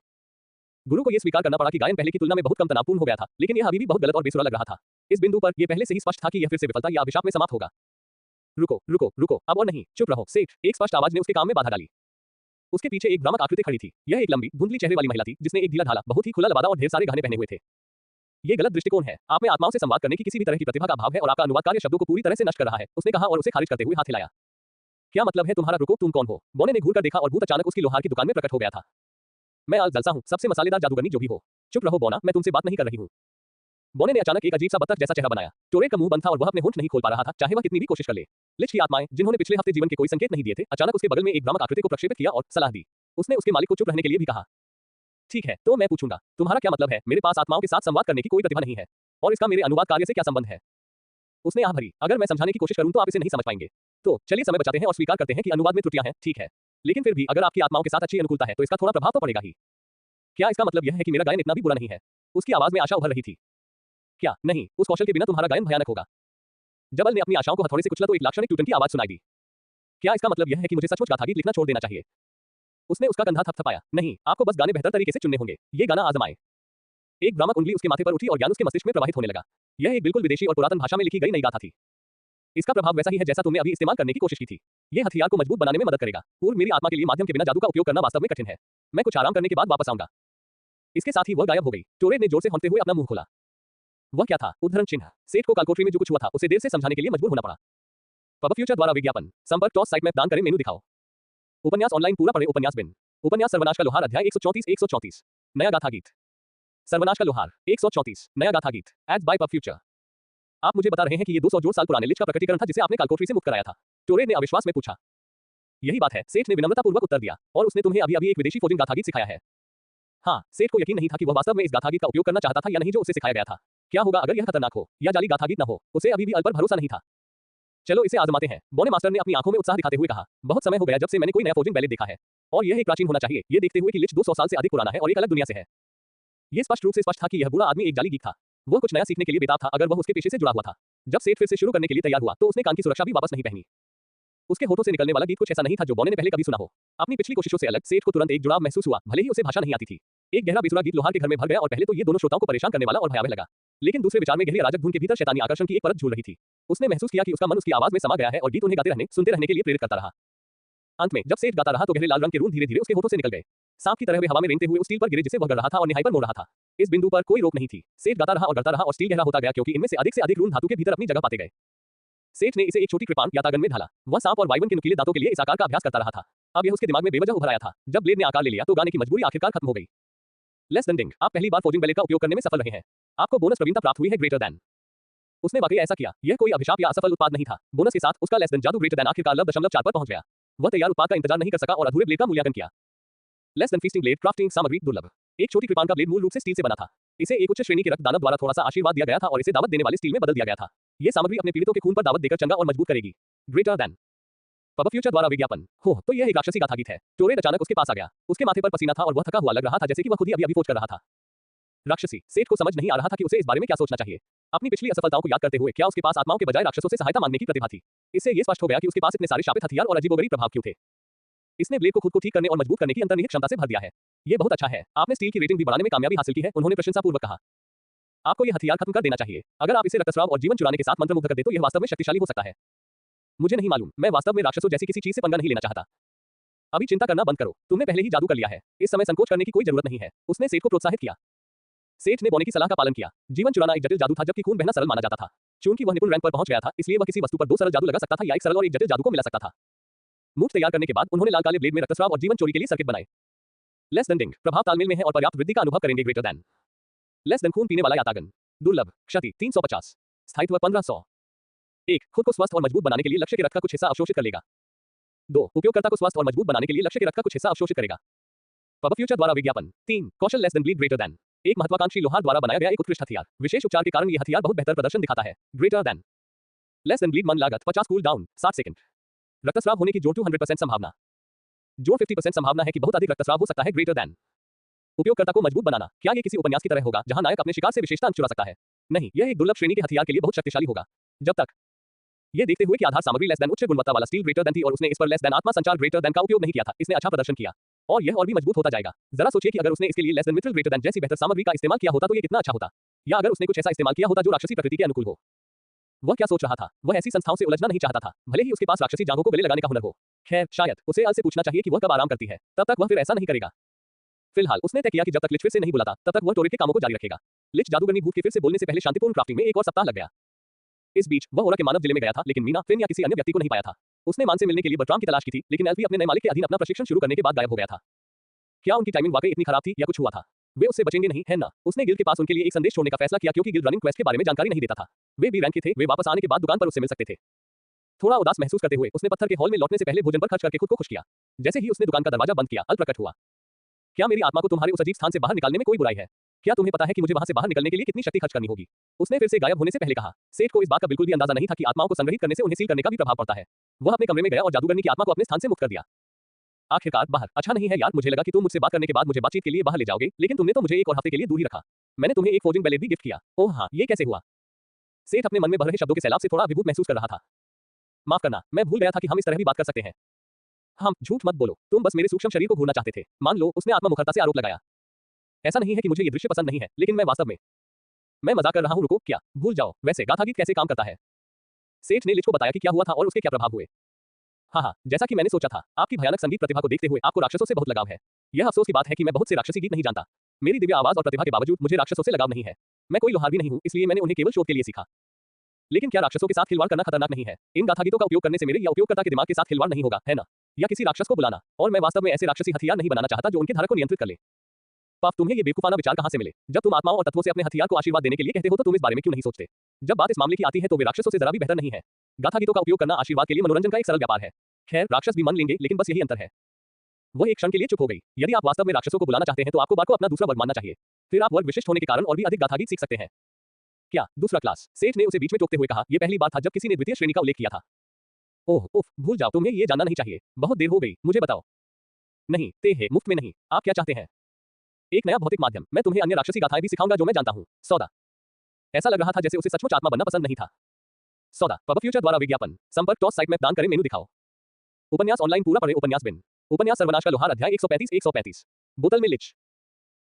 गुरु को यह स्वीकार करना पड़ा कि गायन पहले की तुलना में बहुत कम तनावपूर्ण हो गया था, लेकिन यह अभी भी बहुत गलत और बेसुरा लग रहा था। इस बिंदु पर यह पहले से ही स्पष्ट था कि यह फिर से विफलता या अभिशाप में समाप्त होगा। रुको, रुको, रुको, अब और नहीं, चुप रहो, सेठ, एक स्पष्ट आवाज ने उसके काम में बाधा डाली। उसके पीछे एक भ्रामक आकृति खड़ी थी। यह एक लंबी, धुंधली चेहरे वाली महिला थी जिसने एक ढीला ढाला, बहुत ही खुला लबादा और ढेर सारे गहने पहने हुए थे। ये गलत दृष्टिकोण है। आप में आत्माओं से संवाद करने की किसी भी तरह की प्रतिभा का अभाव है और आपका अनुवाद कार्य शब्दों को पूरी तरह से नष्ट कर रहा है, उसने कहा और उसे खारिज करते हुए हाथ हिलाया। क्या मतलब है तुम्हारा? रुको, तुम कौन हो? बोने ने घूर कर देखा और भूत अचानक उसकी लोहार की दुकान में प्रकट हो गया था। मैं आल जलसा हूँ, सबसे मसालेदार जादूगरनी जो भी हो। चुप रहो बोना, मैं तुमसे बात नहीं कर रही हूँ। बोने ने अचानक एक अजीब सा बत्तख जैसा चेहरा बनाया। टोरे का मुंह बंद था और वह अपने होंठ नहीं खोल पा रहा था, चाहे वह कितनी भी कोशिश कर ले। लिच की आत्माएं, जिन्होंने पिछले हफ्ते जीवन के कोई संकेत नहीं दिए थे, अचानक उसके बगल में एक भ्रामक आकृति को प्रक्षेपित किया और सलाह दी। उसने उसके मालिक को चुप रहने के लिए भी कहा। ठीक है, तो मैं पूछूंगा, तुम्हारा क्या मतलब है? मेरे पास आत्माओं के साथ संवाद करने की कोई प्रतिभा नहीं है और इसका मेरे अनुवाद कार्य से क्या संबंध है? उसने आह भरी। अगर मैं समझाने की कोशिश करूं तो आप इसे नहीं समझ पाएंगे। तो चलिए समय बचाते हैं और स्वीकार करते हैं कि अनुवाद में त्रुटियां हैं, ठीक है। लेकिन फिर भी अगर आपकी आत्माओं के साथ अच्छी अनुकूलता है तो इसका थोड़ा प्रभाव तो पड़ेगा ही। क्या इसका मतलब यह है कि मेरा गायन इतना भी बुरा नहीं है? उसकी आवाज में आशा उभर रही थी। क्या नहीं, उस कौशल के बिना तुम्हारा गायन भयानक होगा। जबल ने अपनी आशाओं को हथौड़े से कुचला तो एक लाक्षणिक ट्यूटन की आवाज सुनाई दी। क्या इसका मतलब यह है कि मुझे सचमुच गाथा गीत लिखना छोड़ देना चाहिए? उसने उसका कंधा थपथपाया। नहीं, आपको बस गाने बेहतर तरीके से चुनने होंगे। ये गाना आजमाएं। एक भ्रामक उंगली उसके माथे पर उठी और ज्ञान उसके मस्तिष्क में प्रवाहित होने लगा। यह एक बिल्कुल विदेशी और पुरातन भाषा में लिखी गई नई गाथा थी। इसका प्रभाव वैसा ही है जैसा तुमने अभी इस्तेमाल करने की कोशिश की थी। ये हथियार को मजबूत बनाने में मदद करेगा। पूर्व मेरी आत्मा के लिए माध्यम के बिना जादू का उपयोग करना वास्तव में कठिन है। मैं कुछ आराम करने के बाद वापस आऊंगा। इसके साथ ही वह गायब हो गई। टोरे ने जोर से हंसते हुए अपना मुंह खोला। वह क्या था? उद्धरण चिन्ह। सेठ को कालकोठरी में जो कुछ हुआ था उसे देर से समझाने के लिए मजबूर होना पड़ा। पब फ्यूचर द्वारा विज्ञापन। संपर्क टॉस साइट मैप दान करें, मेनू दिखाओ। उपन्यास ऑनलाइन पूरा पढ़े। उपन्यास बिन। उपन्यास सर्वनाश का लोहार अध्याय 134 नया गाथा गीत। सर्वनाश का लोहार 134 नया गाथा गीत। Ads by PubFuture. आप मुझे बता रहे हैं कि ये 200 जोड़ साल पुराने लिच का प्रकटीकरण था जिसे आपने कालकोठरी से मुक्त कराया था? टोरे ने अविश्वास में पूछा। यही बात है, सेठ ने विनम्रतापूर्वक उत्तर दिया। और उसने तुम्हें अभी अभी एक विदेशी फोर्जिंग गाथा गीत सिखाया है? हाँ, सेठ को यकीन नहीं था कि वह वास्तव में इस गाथा गीत का उपयोग करना चाहता था या नहीं जो उसे सिखाया गया था। क्या होगा अगर यह खतरनाक हो या जाली गाथा गीत न हो? उसे अभी भी अल पर भरोसा नहीं था। चलो इसे आजमाते हैं, बोने मास्टर ने अपनी आंखों में उत्साह दिखाते हुए कहा। बहुत समय हो गया जब से मैंने कोई नया फोर्जिंग बैलेट देखा है और यह एक प्राचीन होना चाहिए, ये देखते हुए कि लिच 200 साल से अधिक पुराना है और एक अलग दुनिया से है। ये स्पष्ट रूप से स्पष्ट था कि यह बूढ़ा आदमी एक जाली गीक था। वह कुछ नया सीखने के लिए बेताब था अगर वह उसके पेशे से जुड़ा हुआ था। जब सेठ फिर से शुरू करने के लिए तैयार हुआ तो उसने कान की सुरक्षा भी वापस नहीं पहनी। उसके होठों से निकलने वाला गीत कुछ ऐसा नहीं था जो बॉनी ने पहले कभी सुना हो। अपनी पिछली कोशिशों से अलग सेठ को तुरंत एक जुड़ाव महसूस हुआ, भले ही उसे भाषा नहीं आती थी। एक गहरा बेसुरा गीत लोहार के घर में भर गया और पहले तो ये दोनों श्रोताओं को परेशान करने वाला और भयावह लगा, लेकिन दूसरे विचार में गहरी अराजक धुन के भीतर शैतानी आकर्षण की एक परत झूल रही थी। उसने महसूस किया कि उसका मन उसकी आवाज में समा गया है और गीत उन्हें गाते रहने, सुनते रहने के लिए प्रेरित करता रहा। अंत में जब सेठ गाता रहा तो गहरे लाल रंग के रूंध धीरे-धीरे उसके होठों से निकल गए। सांप की तरह वे हवा में रेंगते हुए उस स्टील पर गिरे जिसे वह गढ़ रहा था और निहाई पर मोड़ रहा था। इस बिंदु पर कोई रोक नहीं थी। सेठ गाता रहा और गढ़ता रहा और स्टील गहरा होता गया क्योंकि इनमें से अधिक रूंध धातु के भीतर अपनी जगह पाते गए। सेठ ने इसे एक छोटी कृपाण या तागन में ढाला। वह सांप और वाइवन के नुकीले दांतों के लिए इस आकार का अभ्यास करता रहा था। अब यह उसके दिमाग में बेवजह उभर आया था। जब ब्लेड ने आकार ले लिया तो गाने की मजबूरी आखिरकार खत्म हो गई। लेस देन डिंग, आप पहली बार फोर्जिंग ब्लेड का उपयोग करने में सफल रहे हैं। आपको बोनस प्रवीणता प्राप्त हुई है ग्रेटर देन। उसने वाकई ऐसा किया। यह कोई अभिशाप या असफल उत्पाद नहीं था। बोनस के साथ उसका लेस देन जादू ग्रेटर देन आखिरकार 9.4 पर पहुंच गया। वह तैयार उत्पाद का इंतजार नहीं कर सका और अधूरे ब्लेड का मूल्यांकन किया। Less than feasting blade crafting सामग्री दुर्लभ। एक छोटी कृपाण का ब्लेड मूल रूप से स्टील से बना था। इसे एक उच्च श्रेणी के रक्तदानव द्वारा थोड़ा सा आशीर्वाद दिया गया था और इसे दावत देने वाले स्टील में बदल दिया गया था। यह सामग्री अपने पीड़ितों के खून पर दावत देकर चंगा और मजबूत करेगी। ग्रेटर देन पब फ्यूचर द्वारा विज्ञापन। हो तो यह एक राक्षसी गाथा गीत है। टोरेड अचानक उसके पास आ गया। उसके माथे पर पसीना था और वह थका हुआ लग रहा था जैसे कि वह खुद ही अभी फौज कर रहा था। राक्षसी, सेठ को समझ नहीं आ रहा था कि उसे इस बारे में क्या सोचना चाहिए। अपनी पिछली असफलताओं को याद करते हुए क्या उसके पास आत्माओं के बजाय राक्षसों से सहायता मांगने की प्रतिभा थी। इससे यह स्पष्ट हो गया कि उसके पास इतने सारे शापित हथियार और अजीबोगरीब प्रभाव क्यों थे। इसने ब्लेड को खुद को ठीक करने और मजबूत करने की अंतर्निहित क्षमता से भर दिया है। यह बहुत अच्छा है। आपने स्टील की रेटिंग भी बढ़ाने में कामयाबी हासिल की है, उन्होंने प्रशंसापूर्वक कहा। आपको यह हथियार खत्म कर देना चाहिए। अगर आप इसे रक्तस्राव और जीवन चुराने के साथ मंत्रमुग्ध कर दे तो यह वास्तव में शक्तिशाली हो सकता है। मुझे नहीं मालूम, मैं वास्तव में राक्षसों जैसी किसी चीज से पंगा नहीं लेना चाहता। अभी चिंता करना बंद करो, तुमने पहले ही जादू कर लिया है। इस समय संकोच करने की कोई जरूरत नहीं है। उसने सेठ को प्रोत्साहित किया। सेठ ने बॉनी की सलाह का पालन किया। जीवन चुराना एक जटिल जादू था जबकि खून बहना सरल माना जाता था। चूंकि वह निपुण रैंक पर पहुंच गया था इसलिए वह किसी वस्तु पर दो सरल जादू लगा सकता था या एक सरल और एक जटिल जादू को मिला सकता था। मूठ तैयार करने के बाद उन्होंने लाल काले ब्लेड में रक्तस्राव और जीवन चोरी के लिए सर्किट बनाए। लेस देन डिंग, प्रभाव तालमेल में है और पर्याप्त वृद्धि का अनुभव करेंगे ग्रेटर देन। लेस देन खून पीने वाला यातागन। दुर्लभ, क्षति 350, स्थायित्व 1500। 1. खुद को स्वस्थ और मजबूत बनाने के लिए लक्ष्य के रक्त का कुछ हिस्सा अवशोषित कर लेगा। 2. उपयोगकर्ता को स्वस्थ और मजबूत बनाने के लिए लक्ष्य के रक्त का कुछ हिस्सा अवशोषित करेगा। पब फ्यूचर द्वारा विज्ञापन। 3. कौशल less than bleed greater than. एक महत्वाकांक्षी लोहार द्वारा बनाया गया एक उत्कृष्ट हथियार। विशेष उपचार के कारण यह हथियार बहुत बेहतर प्रदर्शन दिखाता है। Greater than. Less than bleed मन लागत 50 कूल डाउन 60 सेकंड। रक्तस्राव होने की जोड़ 200% संभावना। जोड़ 50% संभावना है कि बहुत अधिक रक्तस्राव हो सकता है। Greater than. उपयोगकर्ता को मजबूत बनाना। क्या यह किसी उपन्यास की तरह होगा जहां नायक अपने शिकार से विशेषता चुरा सकता है? नहीं, यह एक दुर्लभ श्रेणी के हथियार के लिए बहुत शक्तिशाली होगा। जब तक यह देखते हुए कि आधार सामग्री लेस देन उच्च गुणवत्ता वाला स्टील ग्रेटर देन थी और उसने इस पर लेस देन आत्मा संचार ग्रेटर देन का उपयोग नहीं किया था, इसने अच्छा प्रदर्शन किया और यह और भी मजबूत होता जाएगा। जरा सोचिए कि अगर उसने इसके लिए less than Mithril greater than जैसी बेहतर सामग्री का इस्तेमाल किया होता तो यह कितना अच्छा होता, या अगर उसने कुछ ऐसा इस्तेमाल किया होता जो राक्षसी प्रकृति के अनुकूल हो। वह क्या सोच रहा था? वह ऐसी संस्थाओं से उलझना नहीं चाहता था, भले ही उसके पास राक्षसी जांघों को गले लगाने का हुनर हो। खैर, शायद उसे अल से पूछना चाहिए कि वह कब आराम करती है, तब तक वह फिर ऐसा नहीं करेगा। फिलहाल उसने तय किया कि जब तक लिच फिर से नहीं बुलाता तब तक वह टोरेट के कामों को जारी रखेगा। लिच जादूगरनी भूत के फिर से बोलने से पहले शांतिपूर्ण क्राफ्टिंग में एक और सप्ताह लग गया। इस बीच वह ओरा के मानव जिले में गया था लेकिन मीना, फिन या किसी अन्य व्यक्ति को नहीं पाया था। उसने मान से मिलने के लिए बर्ट्राम की तलाश की थी लेकिन एल्फी अपने नए मालिक के अधीन अपना प्रशिक्षण शुरू करने के बाद गायब हो गया था। क्या उनकी टाइमिंग वाकई इतनी खराब थी या कुछ हुआ था? वे उससे बचेंगे नहीं, है ना? उसने गिल्ड के पास उनके लिए एक संदेश छोड़ने का फैसला किया क्योंकि गिल्ड रनिंग क्वेस्ट के बारे में जानकारी नहीं देता था। वे बी रैंक के थे, वे वापस आने के बाद दुकान पर उससे मिल सकते थे। थोड़ा उदास महसूस करते हुए उसने पत्थर के हॉल में लौटने से पहले भोजन पर खर्च करके खुद को खुश किया। जैसे ही उसने दुकान का दरवाजा बंद किया, अल प्रकट हुआ। क्या मेरी आत्मा को तुम्हारे उस अजीब स्थान से बाहर निकालने में कोई बुराई है? क्या तुम्हें पता है कि मुझे वहां से बाहर निकलने के लिए कितनी शक्ति खर्च करनी होगी? उसने फिर से गायब होने से पहले कहा। सेठ को इस बात का बिल्कुल भी अंदाजा नहीं था कि आत्माओं को संग्रहित करने से उन्हें सील करने का भी प्रभाव पड़ता है। वह अपने कमरे में गया और जादूगरनी की आत्मा को अपने स्थान से मुक्त कर दिया। आखिरकार बाहर। अच्छा नहीं है यार, मुझे लगा कि तुम मुझसे बात करने के बाद मुझे बातचीत के लिए बाहर ले जाओगे, लेकिन तुमने तो मुझे एक और हफ्ते के लिए दूर ही रखा। मैंने तुम्हें एक फोर्जिंग ब्लेड भी गिफ्ट किया। ओह हाँ, ये कैसे हुआ? सेठ अपने मन में बह रहे शब्दों के सैलाब से थोड़ा अभिभूत महसूस कर रहा था। माफ करना, मैं भूल गया था कि हम इस तरह भी बात कर सकते हैं। हम झूठ मत बोलो, तुम बस मेरे सूक्ष्म शरीर को घूरना चाहते थे। मान लो, उसने आत्ममुखरता से आरोप लगाया। ऐसा नहीं है कि मुझे ये दृश्य पसंद नहीं है, लेकिन मैं वास्तव में मैं मजाक कर रहा हूँ। रुको, क्या भूल जाओ। वैसे गाथा गीत कैसे काम करता है? सेठ ने लिच को बताया कि क्या हुआ था और उसके क्या प्रभाव हुए। हाँ, जैसा कि मैंने सोचा था, आपकी भयानक संगीत प्रतिभा को देखते हुए आपको राक्षसों से बहुत लगाव है। यह अफसोस की बात है कि मैं बहुत से राक्षसी गीत नहीं जानता। मेरी दिव्य आवाज और प्रतिभा के बावजूद मुझे राक्षसों से लगाव नहीं है। मैं कोई लोहार भी नहीं हूँ, इसलिए मैंने उन्हें केवल शोध के लिए सीखा। लेकिन क्या राक्षसों के साथ खिलवाड़ करना खतरनाक नहीं है? इन गाथा गीतों का उपयोग करने से मेरे या उपयोगकर्ता के दिमाग के साथ खिलवाड़ नहीं होगा, है ना? या किसी राक्षस को बुलाना, और मैं वास्तव में ऐसे राक्षसी हथियार नहीं बनाना चाहता जो उनके धारक को नियंत्रित कर ले। पाप, तुम्हें ये बेवकूफाना विचार कहां से मिले? जब तुम आत्माओं और तत्वों से अपने हथियार को आशीर्वाद देने के लिए कहते हो तो तुम इस बारे में क्यों नहीं सोचते? जब बात इस मामले की आती है तो वे राक्षसों से जरा भी बेहतर नहीं है। गाथा गीतों का उपयोग करना आशीर्वाद के लिए मनोरंजन का एक सरल व्यापार है। खैर, राक्षस भी मान लेंगे, लेकिन बस यही अंतर है। वह एक क्षण के लिए चुप हो गई। यदि आप वास्तव में राक्षसों को बुलाना चाहते हैं तो आपको बार को अपना दूसरा वर्ग मानना चाहिए। फिर आप वर्ग विशिष्ट होने के कारण और भी अधिक गाथा गीत सीख सकते हैं। क्या दूसरा क्लास? सेठ ने उसे बीच में टोकते हुए कहा। यह पहली बार था जब किसी ने द्वितीय श्रेणी का उल्लेख किया था। ओह उफ, भूल जाओ, तुम्हें ये जानना नहीं चाहिए। बहुत देर हो गई, मुझे बताओ। नहीं, ते है, मुफ्त में नहीं। आप क्या चाहते हैं? एक नया भौतिक माध्यम। मैं तुम्हें अन्य राक्षसी गाथाएं भी सिखाऊंगा जो मैं जानता हूं। सौदा। ऐसा लग रहा था जैसे उसे सचमुच आत्मा बनना पसंद नहीं था। सौदा। पब फ्यूचर द्वारा विज्ञापन। संपर्क टॉस साइट में दान करें, मेनू दिखाओ। उपन्यास ऑनलाइन पूरा पढ़े उपन्यास बिन। उपन्यास सर्वनाश का लोहार अध्याय 135 बोतल में लिच।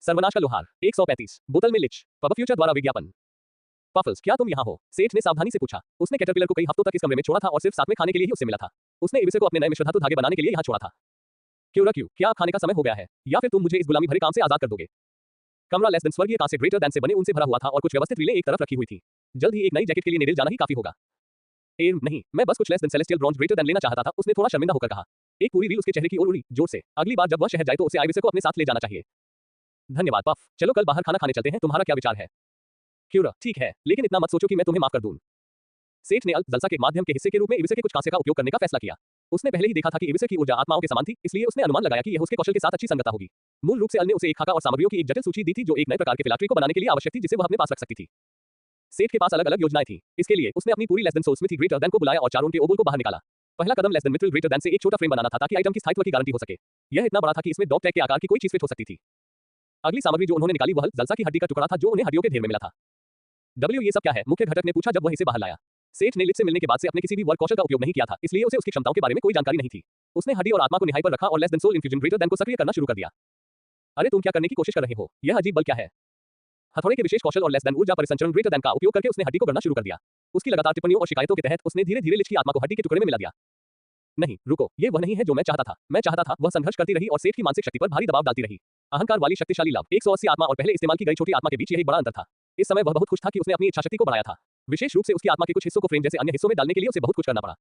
सर्वनाश का लोहार 135 बोतल में लिच। पब फ्यूचर द्वारा विज्ञापन। पफल्स, क्या तुम यहाँ हो? सेठ ने सावधानी से पूछा। उसने कैटरपिलर को कई हफ्तों तक इस कमरे में छोड़ा था और सिर्फ साथ में खाने के लिए ही उससे मिला था। उसने इविसे को अपने नए मिश्रधातु धागे बनाने के लिए यहाँ छोड़ा था। क्यों, क्या अब खाने का समय हो गया है, या फिर तुम मुझे इस गुलामी भरे काम से आजाद कर दोगे? कमरा लेस देन स्वर्गीय कांसे ग्रेटर देन से बने उनसे भरा हुआ था और कुछ व्यवस्थित रीलें एक तरफ रखी हुई थी। जल्द ही एक नई जैकेट के लिए नेरिल जाना ही काफी होगा। नहीं, मैं बस कुछ less than celestial bronze greater then लेना चाहता था, उसने थोड़ा शर्मिंदा होकर कहा। एक पूरी रील उसके चेहरे की ओर उड़ी, जोर से। अगली बार जब वह शहर जाए तो उसे आइविसे को अपने साथ ले जाना चाहिए। धन्यवाद पफ, चलो कल बाहर खाना खाने चलते हैं, तुम्हारा क्या विचार है? क्यों, ठीक है, लेकिन इतना मत सोचो कि मैं तुम्हें माफ कर दूं। सेठ ने जलसा के माध्यम के हिस्से के रूप में इविसे के कुछ कांसे का उपयोग करने का फैसला किया। उसने पहले ही देखा था कि इविसे की ऊर्जा आत्माओं के समान थी, इसलिए उसने अनुमान लगाया कि यह उसके कौशल के साथ अच्छी संगतता होगी। मूल रूप से अल ने उसे एक खाका और सामग्रियों की एक जटिल सूची दी थी जो एक नए प्रकार के फिलाट्री को बनाने के लिए आवश्यक थी, जिसे वह अपने पास रख सकती थी। सेठ के पास अलग अलग योजनाएं थी। इसके लिए उसने अपनी पूरी लेस देन सोल्समिथी ग्रेटर देन को बुलाया और चारों के ओबुल को बाहर निकाला। पहला कदम लेस देन मिट्रिल ग्रेटर देन से एक छोटा फ्रेम बनाना था ताकि आइटम की स्थायित्व की गारंटी हो सके। यह इतना बड़ा था कि इसमें डॉग टैग के आकार की कोई चीज फिट हो सकती थी। अगली सामग्री जो उन्होंने निकाली वह जलसा की हड्डी का टुकड़ा था जो उन्हें हड्डियों के ढेर में मिला था। ये सब क्या है? मुख्य घटक ने पूछा जब वह इसे बाहर लाया। सेठ ने लिच से मिलने के बाद से अपने किसी भी वर्क कौशल का उपयोग नहीं किया था, इसलिए उसे उसकी क्षमताओं के बारे में कोई जानकारी नहीं थी। उसने हड्डी और आत्मा को निहाई पर रखा और less than soul infusion greater than को सक्रिय करना शुरू कर दिया। अरे तुम क्या करने की कोशिश कर रहे हो? यह अजीब बल क्या है? हथौड़े के विशेष कौशल और लेस देन ऊर्जा परिसंचरण ग्रेटर देन का उपयोग करके उसने हड्डी को गढ़ना शुरू कर दिया। उसकी लगातार टिप्पणियों और शिकायतों के तहत उसने धीरे धीरे लिच की आत्मा को हड्डी के टुकड़े में मिला दिया। नहीं रुको, ये वह नहीं है जो मैं चाहता था। मैं चाहता था वह संघर्ष करती रही और सेठ की मानसिक शक्ति पर भारी दबाव डालती रही। अहंकार वाली शक्तिशाली लव 180 आत्मा और पहले इस्तेमाल की गई छोटी आत्मा के बीच यही बड़ा अंतर था। इस समय वह बहुत खुश था कि उसने अपनी इच्छाशक्ति को बढ़ाया था। विशेष रूप से उसकी आत्मा के कुछ हिस्सों को फ्रेम जैसे अन्य हिस्सों में डालने के लिए उसे बहुत कुछ करना पड़ा।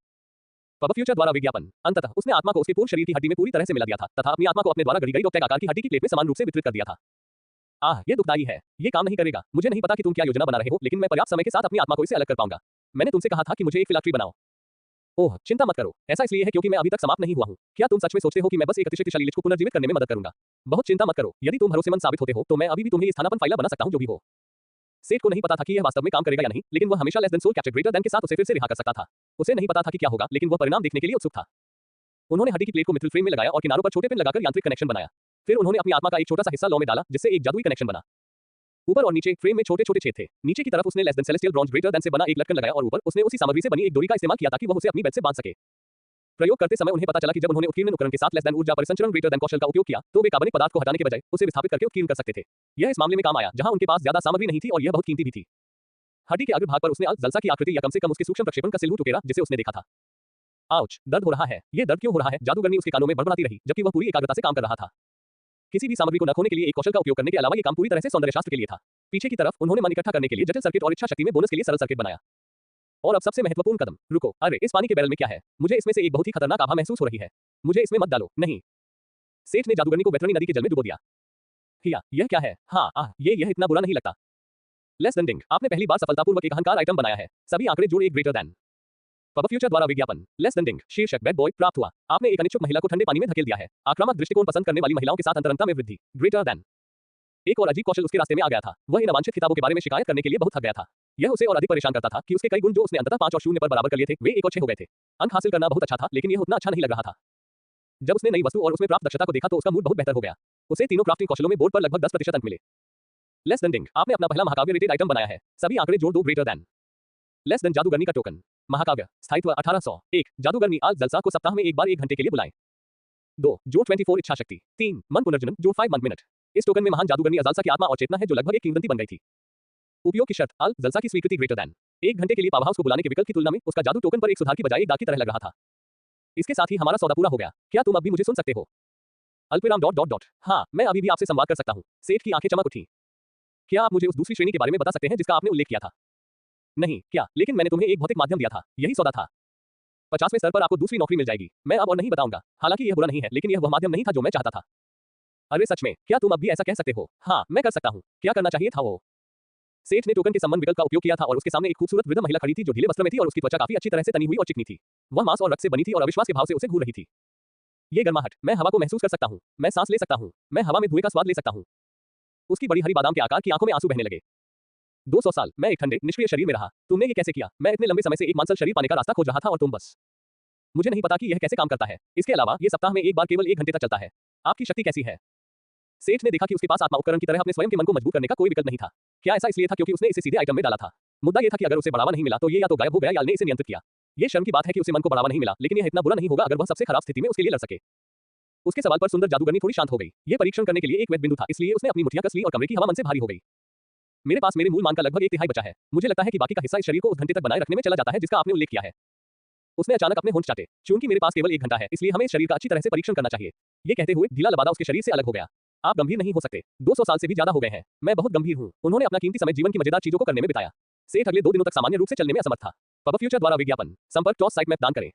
पब फ्यूचर द्वारा विज्ञापन। अंततः उसने आत्मा को उसके पूर्ण शरीर की हड्डी में पूरी तरह से मिला दिया था तथा अपनी आत्मा को अपने द्वारा गढ़ी गई डॉग आकार की हड्डी की प्लेट में समान रूप से वितरित कर दिया था। ये दुखदाई है, ये काम नहीं करेगा। मुझे नहीं पता कि तुम क्या योजना बना रहे हो, लेकिन मैं पर्याप्त समय के साथ अपनी आत्मा को इससे अलग कर पाऊंगा। मैंने तुमसे कहा था कि मुझे एक फिलाट्री बनाओ। ओह, चिंता मत करो, ऐसा इसलिए है क्योंकि मैं अभी तक समाप्त नहीं हुआ हूं। क्या तुम सच में सोचते हो कि मैं बस एक अतिशक्तिशाली लिच को पुनर्जीवित करने में मदद करूंगा? बहुत चिंता मत करो, यदि तुम भरोसेमंद साबित होते हो तो मैं अभी भी तुम्हें स्थानापन्न फाइला बना सकता हूं जो भी हो। सेठ को नहीं पता था कि यह वास्तव में काम करेगा या नहीं, लेकिन वह हमेशा less than soul capture greater than के साथ उसे फिर से रिहा कर सकता था। उसे नहीं पता था कि क्या होगा, लेकिन वह परिणाम देखने के लिए उत्सुक था। उन्होंने हड्डी की प्लेट को मिट्रिल फ्रेम में लगाया और किनारों पर छोटे पिन लगाकर यांत्रिक कनेक्शन बनाया। फिर उन्होंने अपनी आत्मा का एक छोटा सा हिस्सा लौ में डाला जिससे एक जादुई कनेक्शन बना। ऊपर और नीचे फ्रेम में छोटे छोटे छेद थे। नीचे की तरफ उसने less than celestial bronze greater then से बना एक लटकन लगाया और ऊपर उसने उसी सामग्री से बनी एक डोरी का इस्तेमाल किया ताकि वह उसे अपनी बेल्ट से बांध सके। प्रयोग करते समय उन्हें पता चला कि जब उन्होंने उत्कीर्ण उपकरण के साथ लेस देन ऊर्जा परिसंचरण ग्रेटर देन कौशल का उपयोग किया तो वे कार्बनिक पदार्थ को हटाने के बजाय उसे विस्थापित करके उत्कीर्ण कर सकते थे। यह इस मामले में काम आया जहां उनके पास ज्यादा सामग्री नहीं थी और यह बहुत कीमती भी थी। हड्डी के अग्रभाग पर उसने जलसा की आकृति या कम से कम उसके सूक्ष्म प्रक्षेपण का सिलहूट उकेरा जिसे उसने देखा था। आउच, दर्द हो रहा है। ये दर्द क्यों हो रहा है? जादूगरनी उसके कानों में बड़बड़ाती रही जबकि वह पूरी एकाग्रता से काम कर रहा था। किसी भी सामग्री को न खोने के लिए एक कौशल का उपयोग करने के अलावा ये काम पूरी तरह से सौंदर्यशास्त्र के लिए था। पीछे की तरफ उन्होंने मन इकट्ठा करने के लिए जटिल सर्किट और इच्छा शक्ति में बोनस के लिए सरल सर्किट बनाया। और अब सबसे महत्वपूर्ण कदम, रुको, अरे इस पानी के बैरल में क्या है? मुझे इसमें से एक बहुत ही खतरनाक आभा महसूस हो रही है। मुझे इसमें मत डालो। नहीं। सेठ ने जादूगरनी को वेतरनी नदी के जल में डुबो दिया। हिया, यह क्या है? हाँ, यह इतना बुरा नहीं लगता। लेस देन डिंग, आपने पहली बार सफलतापूर्वक एक अहंकार आइटम बनाया है। सभी आंकड़े जोड़ एक ग्रेटर देन। पब फ्यूचर द्वारा विज्ञापन। लेस देन डिंग, शीर्षक बैड बॉय प्राप्त हुआ। आपने एक अनिच्छुक महिला को ठंडे पानी में धकेल दिया है। आक्रामक दृष्टिकोण पसंद करने वाली महिलाओं के साथ अंतरंगता में वृद्धि, ग्रेटर देन। एक और अजीब कौशल उसके रास्ते में आ गया था। वह इन अवांछित खिताबों के बारे में शिकायत करने के लिए बहुत थक गया था। यह उसे और अधिक परेशान करता था कि उसके कई गुण जो उसने अंततः 5 और 0 पर बराबर कर लिए थे वे 1 और 6 हो गए थे। अंक हासिल करना बहुत अच्छा था, लेकिन यह उतना अच्छा नहीं लग रहा था। जब उसने नई वस्तु और उसमें प्राप्त दक्षता को देखा तो उसका मूड बहुत बेहतर हो गया। उसे तीनों क्राफ्टिंग कौशलों में बोर्ड पर लगभग 10% अंक मिले। लेस देन डिंग, आपने अपना पहला महाकाव्य रेटेड आइटम बनाया है। सभी आंकड़े जोड़ दो, ग्रेटर देन। लेस देन जादूगरनी का टोकन। महाकाव्य, स्थायित्व 1800। 1 जादूगरनी जलसा को सप्ताह में एक बार 1 घंटे के लिए बुलाएं। 2 जो 24 इच्छा शक्ति। 3 मन पुनर्जन्म जो 5 मंथ मिनट। इस टोकन में महान जादूगरनी जलसा की आत्मा और चेतना है जो लगभग एक किंवदंती बन गई थी। उपयोग की शर्त, जलसा की स्वीकृति ग्रेटर देन। 1 घंटे के लिए पावर हाउस को बुलाने के विकल्प की तुलना में उसका जादू टोकन पर एक सुधार की बजाय एक दाग की तरह लग रहा था। इसके साथ ही हमारा सौदा पूरा हो गया। क्या तुम अब भी मुझे सुन सकते हो? अल्पविराम ... हाँ, मैं अभी भी आपसे संवाद कर सकता हूँ। सेठ की आंखें चमक उठी। क्या आप मुझे उस दूसरी श्रेणी के बारे में बता सकते हैं जिसका आपने उल्लेख किया था? नहीं, क्या? लेकिन मैंने तुम्हें एक भौतिक माध्यम दिया था, यही सौदा था। 50वें स्तर पर आपको दूसरी नौकरी मिल जाएगी। मैं अब और नहीं बताऊंगा। हालांकि यह बुरा नहीं है, लेकिन यह वह माध्यम नहीं था जो मैं चाहता था। अरे सच में, क्या तुम अब भी ऐसा कह सकते हो? हाँ, मैं कर सकता हूँ। क्या करना चाहिए था वो? सेठ ने टोकन के संबंध विकल्प का उपयोग किया था और उसके सामने एक खूबसूरत वृद्ध महिला खड़ी थी जो ढीले वस्त्र में थी और उसकी त्वचा काफी अच्छी तरह से तनी हुई और चिकनी थी। वह मांस और रक्त से बनी थी और अविश्वास के भाव से उसे घूर रही थी। ये गर्माहट, मैं हवा को महसूस कर सकता हूँ। मैं सांस ले सकता हूँ। मैं हवा में धुएं का स्वाद ले सकता हूँ। उसकी बड़ी हरी बादाम के आकार की आंखों में आंसू बहने लगे। 200 साल मैं एक ठंडे निष्क्रिय शरीर में रहा। तुमने ये कैसे किया? मैं इतने लंबे समय से एक मांसल शरीर पाने का रास्ता खोज रहा था और तुम बस। मुझे नहीं पता कि यह कैसे काम करता है। इसके अलावा ये सप्ताह में एक बार केवल 1 घंटे तक चलता है। आपकी शक्ति कैसी है? सेठ ने देखा कि उसके पास आत्मा उपकरण की तरह अपने स्वयं के मन को मजबूत करने का कोई विकल्प नहीं था। क्या ऐसा इसलिए था क्योंकि उसने इसे सीधे आइटम में डाला था? मुद्दा यह था कि अगर उसे बढ़ावा नहीं मिला तो ये या तो गायब हो गया या ने इसे नियंत्रित किया। ये शर्म की बात है कि उसे मन को बढ़ावा नहीं मिला, लेकिन यह इतना बुरा नहीं होगा अगर वह सबसे खराब स्थिति में उसके लिए लड़ सके। उसके सवाल पर सुंदर जादूगरनी थोड़ी शांत हो गई। ये परीक्षण करने के लिए एक वैध बिंदु था, इसलिए उसने अपनी मुट्ठियां कस ली और कमरे की हवा मन से भारी हो गई। मेरे पास मेरे मूल मान का लगभग 1/3 बचा है। मुझे लगता है कि बाकी का हिस्सा इस शरीर को उस घंटे तक बनाए रखने में चला जाता है जिसका आपने उल्लेख किया है। उसने अचानक अपने होंठ चाटे। चूंकि मेरे पास केवल 1 घंटा है, इसलिए हमें इस शरीर का अच्छी तरह से परीक्षण करना चाहिए। ये कहते हुए ढीला लबादा उसके शरीर से अलग हो गया। आप गंभीर नहीं हो सकते। 200 साल से भी ज्यादा हो गए हैं। मैं बहुत गंभीर हूँ। उन्होंने अपना कीमती समय जीवन की मजेदार चीजों को करने में बिताया। सेठ अगले 2 दिनों तक सामान्य रूप से चलने में असमर्थ था। पब फ्यूचर द्वारा विज्ञापन। संपर्क टॉस साइट मैप दान करें।